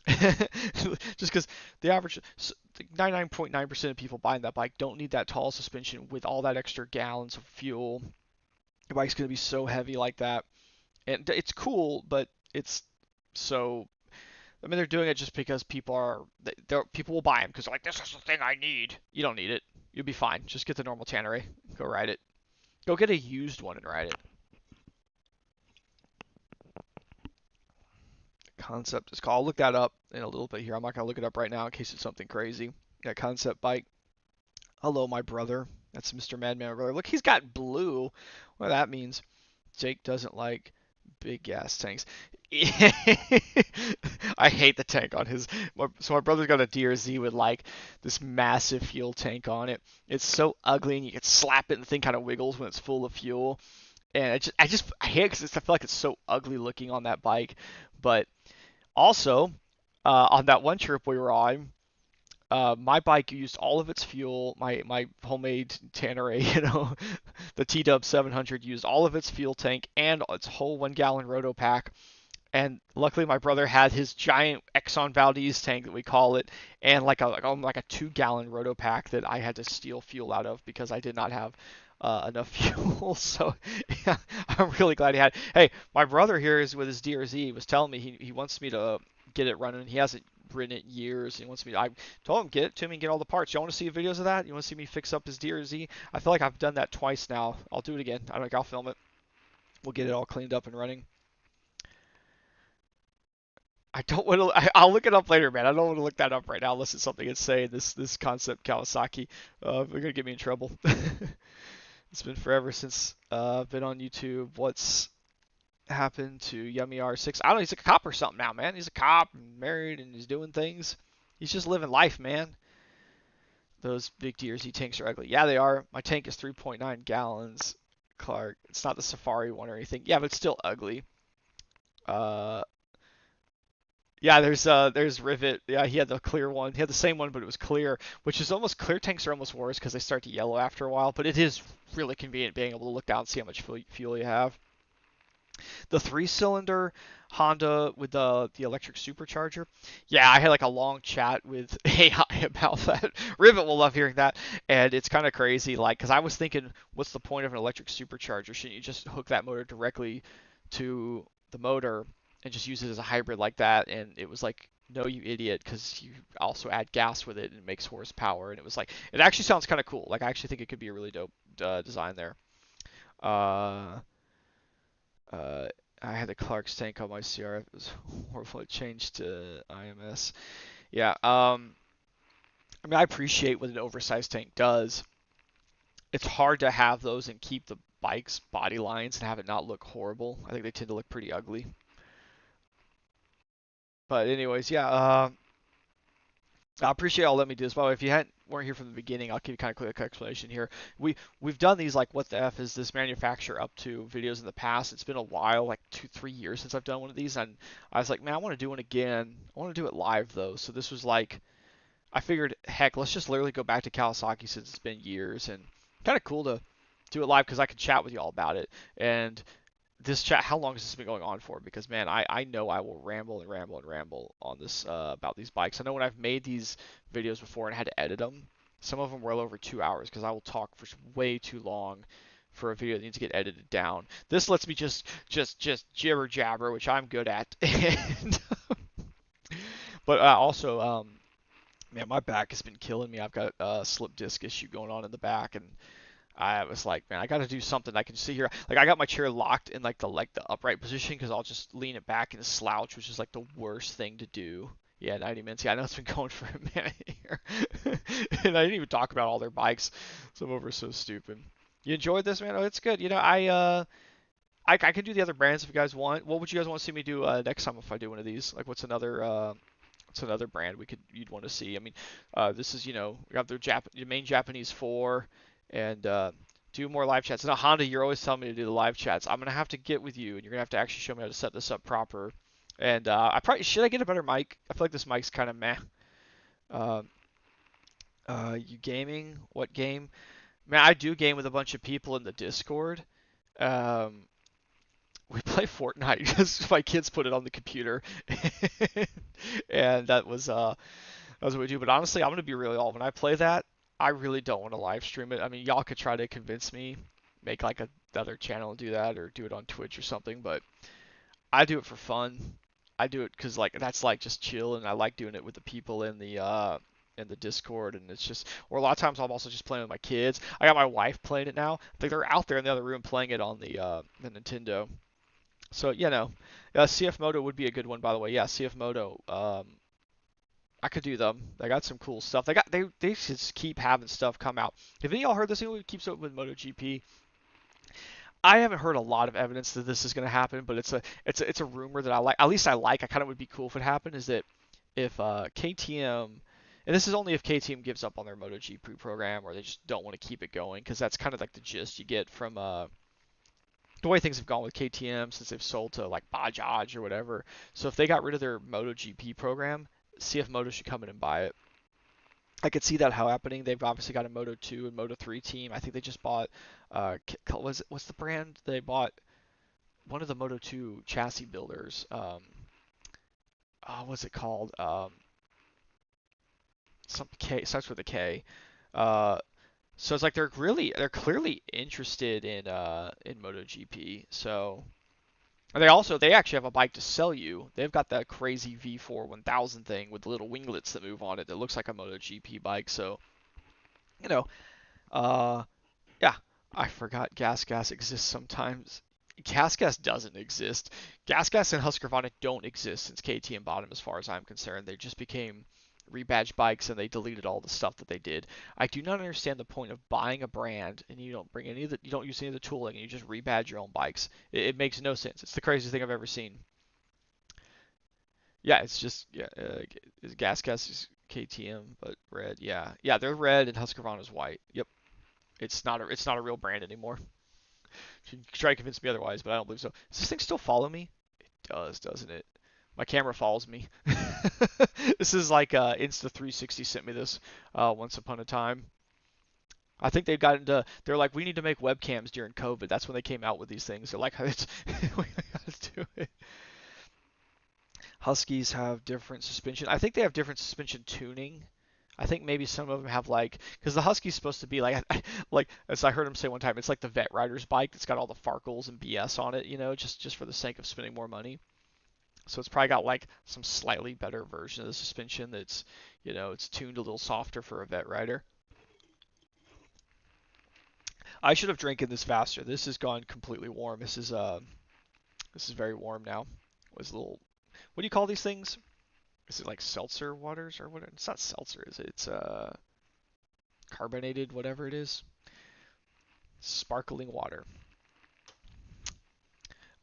Just because the average 99.9% of people buying that bike don't need that tall suspension with all that extra gallons of fuel. Your bike's going to be so heavy like that. And it's cool, but it's so. I mean, they're doing it just because people will buy them because they're like, this is the thing I need. You don't need it. You'll be fine. Just get the normal Tannery. Go ride it. Go get a used one and ride it. Concept is called. I'll look that up in a little bit here. I'm not gonna look it up right now in case it's something crazy. That concept bike. Hello, my brother. That's Mr. Madman, my brother. Look, he's got blue. What that means? Jake doesn't like big gas tanks. I hate the tank on his. So my brother's got a DRZ with like this massive fuel tank on it. It's so ugly, and you can slap it, and the thing kind of wiggles when it's full of fuel. And I hate it because I feel like it's so ugly looking on that bike. But also, on that one trip we were on, my bike used all of its fuel. My homemade Tanneray, the T-Dub 700 used all of its fuel tank and its whole 1 gallon roto pack. And luckily, my brother had his giant Exxon Valdez tank that we call it, and like a 2 gallon roto pack that I had to steal fuel out of because I did not have enough fuel. So yeah, I'm really glad he had. Hey, my brother here is with his DRZ. He was telling me he wants me to get it running. He hasn't ridden it in years. He wants me. I told him get it to me and get all the parts. You want to see videos of that? You want to see me fix up his DRZ? I feel like I've done that twice now. I'll do it again. I don't think I'll film it. We'll get it all cleaned up and running. I don't want to. I'll look it up later, man. I don't want to look that up right now unless it's something insane. This concept Kawasaki. They're gonna get me in trouble. It's been forever since I've been on YouTube. What's happened to Yummy R6? I don't know. He's a cop or something now, man. He's a cop and married and he's doing things. He's just living life, man. Those big DRZ tanks are ugly. Yeah, they are. My tank is 3.9 gallons, Clark. It's not the Safari one or anything. Yeah, but it's still ugly. Uh, Yeah, there's Rivet. Yeah, he had the clear one. He had the same one, but it was clear, which is almost clear tanks are almost worse because they start to yellow after a while. But it is really convenient being able to look down and see how much fuel you have. The 3-cylinder Honda with the electric supercharger. Yeah, I had like a long chat with AI about that. Rivet will love hearing that, and it's kind of crazy. Like, because I was thinking, what's the point of an electric supercharger? Shouldn't you just hook that motor directly to the motor and just use it as a hybrid like that? And it was like, no, you idiot, because you also add gas with it and it makes horsepower. And it was like, it actually sounds kind of cool. Like, I actually think it could be a really dope design there. Uh, uh, I had the Clark's tank on my CR. It was horrible. It changed to IMS. Yeah. I mean, I appreciate what an oversized tank does. It's hard to have those and keep the bike's body lines and have it not look horrible. I think they tend to look pretty ugly. But anyways, yeah. I appreciate y'all letting me do this. By the way, if you weren't here from the beginning, I'll give you kind of quick explanation here. We've done these like what the F is this manufacturer up to videos in the past. It's been a while, like 2-3 years since I've done one of these, and I was like, man, I want to do one again. I want to do it live though. So this was like, I figured, heck, let's just literally go back to Kawasaki since it's been years, and kind of cool to do it live because I could chat with y'all about it. And this chat, how long has this been going on for? Because man, I know I will ramble and ramble and ramble on this about these bikes. I know when I've made these videos before and had to edit them, some of them were well over 2 hours because I will talk for way too long for a video that needs to get edited down. This lets me just jibber jabber, which I'm good at. And but also Man, my back has been killing me. I've got a slip disc issue going on in the back, and I was like, man, I got to do something. I can sit here, like I got my chair locked in like the upright position because I'll just lean it back and slouch, which is like the worst thing to do. Yeah, 90 minutes. Yeah, I know it's been going for a minute here, and I didn't even talk about all their bikes. Some of them are so stupid. You enjoyed this, man? Oh, it's good. You know, I can do the other brands if you guys want. What would you guys want to see me do next time if I do one of these? Like, what's another brand you'd want to see? I mean, this is we got the main Japanese four, and do more live chats. Now Honda, you're always telling me to do the live chats. I'm gonna have to get with you, and you're gonna have to actually show me how to set this up proper. And I probably should I get a better mic? I feel like this mic's kind of meh. Uh, you gaming? What game? Man, I do game with a bunch of people in the Discord. Um, we play Fortnite because my kids put it on the computer, and that's what we do. But honestly, I'm gonna be really all when I play that, I really don't want to live stream it. I mean, y'all could try to convince me, make like another channel and do that, or do it on Twitch or something. But I do it for fun. I do it because like that's like just chill, and I like doing it with the people in the Discord, and it's just, or a lot of times I'm also just playing with my kids. I got my wife playing it now. I think they're out there in the other room playing it on the Nintendo. So CF Moto would be a good one, by the way. Yeah, CF Moto. I could do them. They got some cool stuff. They just keep having stuff come out. Have any of y'all heard this thing that keeps up with MotoGP? I haven't heard a lot of evidence that this is going to happen, but it's a rumor that I like. At least I like. I kind of would be cool if it happened. Is that if KTM, and this is only if KTM gives up on their MotoGP program or they just don't want to keep it going, because that's kind of like the gist you get from the way things have gone with KTM since they've sold to like Bajaj or whatever. So if they got rid of their MotoGP program, CF Moto should come in and buy it. I could see that how happening. They've obviously got a Moto 2 and Moto 3 team. I think they just bought what's the brand they bought? One of the Moto 2 chassis builders. What's it called? Some K starts with a K. Uh, so it's like they're clearly interested in MotoGP. So they actually have a bike to sell you. They've got that crazy V4 1000 thing with the little winglets that move on it that looks like a MotoGP bike. So you know, uh, yeah, I forgot Gas exists sometimes. Gas doesn't exist. Gas and Husqvarna don't exist since KTM bought them, as far as I'm concerned. They just became rebadged bikes and they deleted all the stuff that they did. I do not understand the point of buying a brand and you don't bring you don't use any of the tooling and you just rebadge your own bikes. It makes no sense. It's the craziest thing I've ever seen. Yeah, it's just Gas is KTM but red. Yeah, they're red and Husqvarna's white. Yep, it's not a real brand anymore. You can try to convince me otherwise, but I don't believe so. Does this thing still follow me? It does, doesn't it? My camera follows me. This is like Insta360 sent me this once upon a time. I think they've gotten to. They're like, we need to make webcams during COVID. That's when they came out with these things. They're like, it's, we gotta do it. Huskies have different suspension. I think they have different suspension tuning. I think maybe some of them have like, because the Husky's supposed to be like, like as I heard him say one time, it's like the vet rider's bike that's got all the farkles and BS on it, just for the sake of spending more money. So it's probably got like some slightly better version of the suspension that's, it's tuned a little softer for a vet rider. I should have drinking this faster. This has gone completely warm. This is very warm now. It was a little, what do you call these things? Is it like seltzer waters or what? It's not seltzer, is it? It's carbonated, whatever it is. Sparkling water.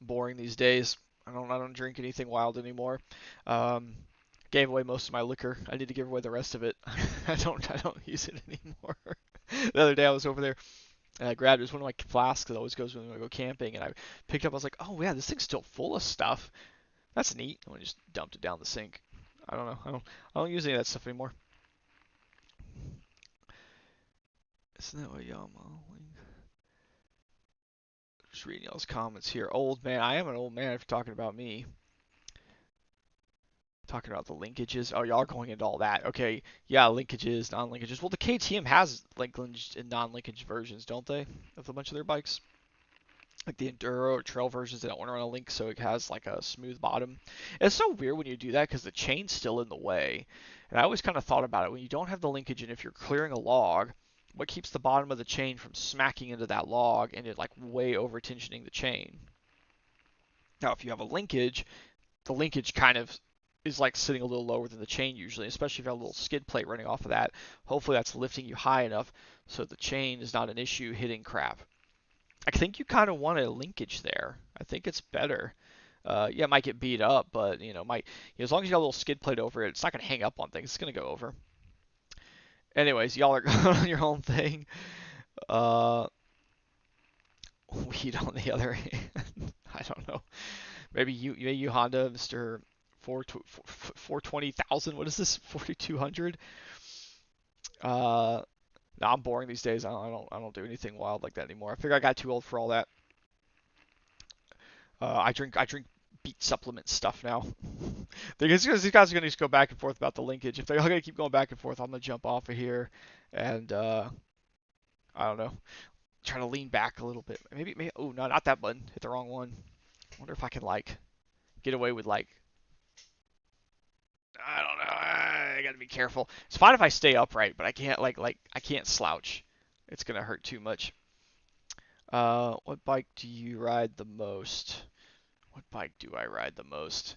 Boring these days. I don't drink anything wild anymore. Um, Gave away most of my liquor. I need to give away the rest of it. I don't use it anymore. The other day I was over there and I grabbed it was one of my flasks that always goes when I go camping and I picked up. I was like, oh yeah, this thing's still full of stuff. That's neat. And I just dumped it down the sink. I don't know. I don't use any of that stuff anymore. Isn't that what y'all? Just reading y'all's comments here. Old man. I am an old man if you're talking about me. Talking about the linkages. Oh, y'all are going into all that. Okay. Yeah, linkages, non-linkages. Well, the KTM has linkage and non-linkage versions, don't they? Of a bunch of their bikes. like the enduro or trail versions, they don't want to run a link, so it has like a smooth bottom. It's so weird when you do that because the chain's still in the way. And I always kind of thought about it when you don't have the linkage, and if you're clearing a log, what keeps the bottom of the chain from smacking into that log and it like way over tensioning the chain? Now, if you have a linkage, the linkage kind of is like sitting a little lower than the chain usually, especially if you have a little skid plate running off of that. Hopefully that's lifting you high enough so the chain is not an issue hitting crap. I think you kind of want a linkage there. I think it's better. Yeah, it might get beat up, but as long as you got a little skid plate over it, it's not gonna hang up on things. It's gonna go over. Anyways, y'all are going on your own thing. Uh, Weed on the other hand, I don't know. Maybe you Honda, Mr. 420,000. What is this? 4,200. No, I'm boring these days. I don't do anything wild like that anymore. I figure I got too old for all that. I drink beet supplement stuff now. Because these guys are gonna just go back and forth about the linkage. If they're gonna keep going back and forth, I'm gonna jump off of here and I don't know, try to lean back a little bit. Maybe. Oh no, not that button. Hit the wrong one. I wonder if I can like get away with like. I don't know. I gotta be careful. It's fine if I stay upright, but I can't I can't slouch. It's gonna hurt too much. What bike do you ride the most? What bike do I ride the most?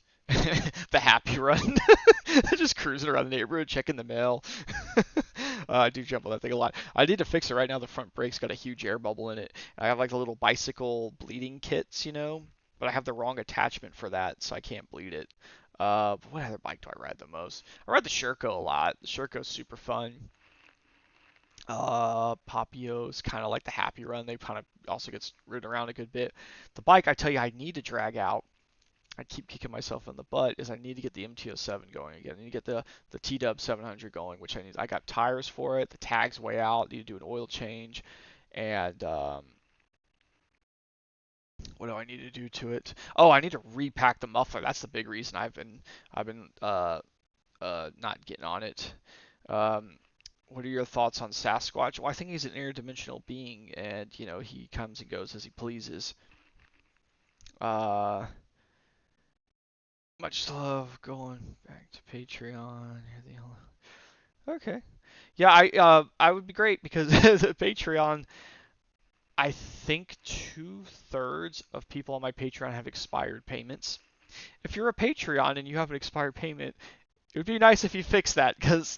The happy run. Just cruising around the neighborhood, checking the mail. I do jump on that thing a lot. I need to fix it right now. The front brake's got a huge air bubble in it. I have like the little bicycle bleeding kits, but I have the wrong attachment for that, so I can't bleed it. But what other bike do I ride the most? I ride the Sherco a lot. The Sherco's super fun. Papio's kind of like the happy run. They kind of also gets ridden around a good bit. The bike I tell you I need to drag out. I keep kicking myself in the butt is I need to get the MT-07 going again. I need to get the T-Dub 700 going, which I need. I got tires for it. The tag's way out. I need to do an oil change, and what do I need to do to it? Oh, I need to repack the muffler. That's the big reason I've been not getting on it. Um, what are your thoughts on Sasquatch? Well, I think he's an interdimensional being, and he comes and goes as he pleases. Uh, Much love. Going back to Patreon. Okay. Yeah, I would be great because the Patreon. I think 2/3 of people on my Patreon have expired payments. If you're a Patreon and you have an expired payment, it would be nice if you fix that because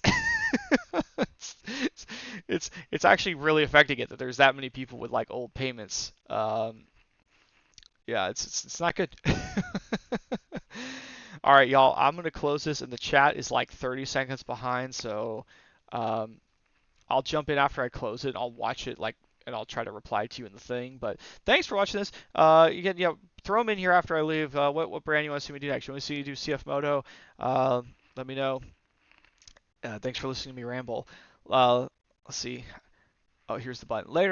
it's, it's actually really affecting it that there's that many people with like old payments. Yeah, it's not good. All right, y'all. I'm gonna close this, and the chat is like 30 seconds behind, so I'll jump in after I close it. I'll watch it and I'll try to reply to you in the thing. But thanks for watching this. You can throw them in here after I leave. What brand you want to see me do next? You want to see me do CF Moto? Let me know. Thanks for listening to me ramble. Let's see. Oh, here's the button. Later.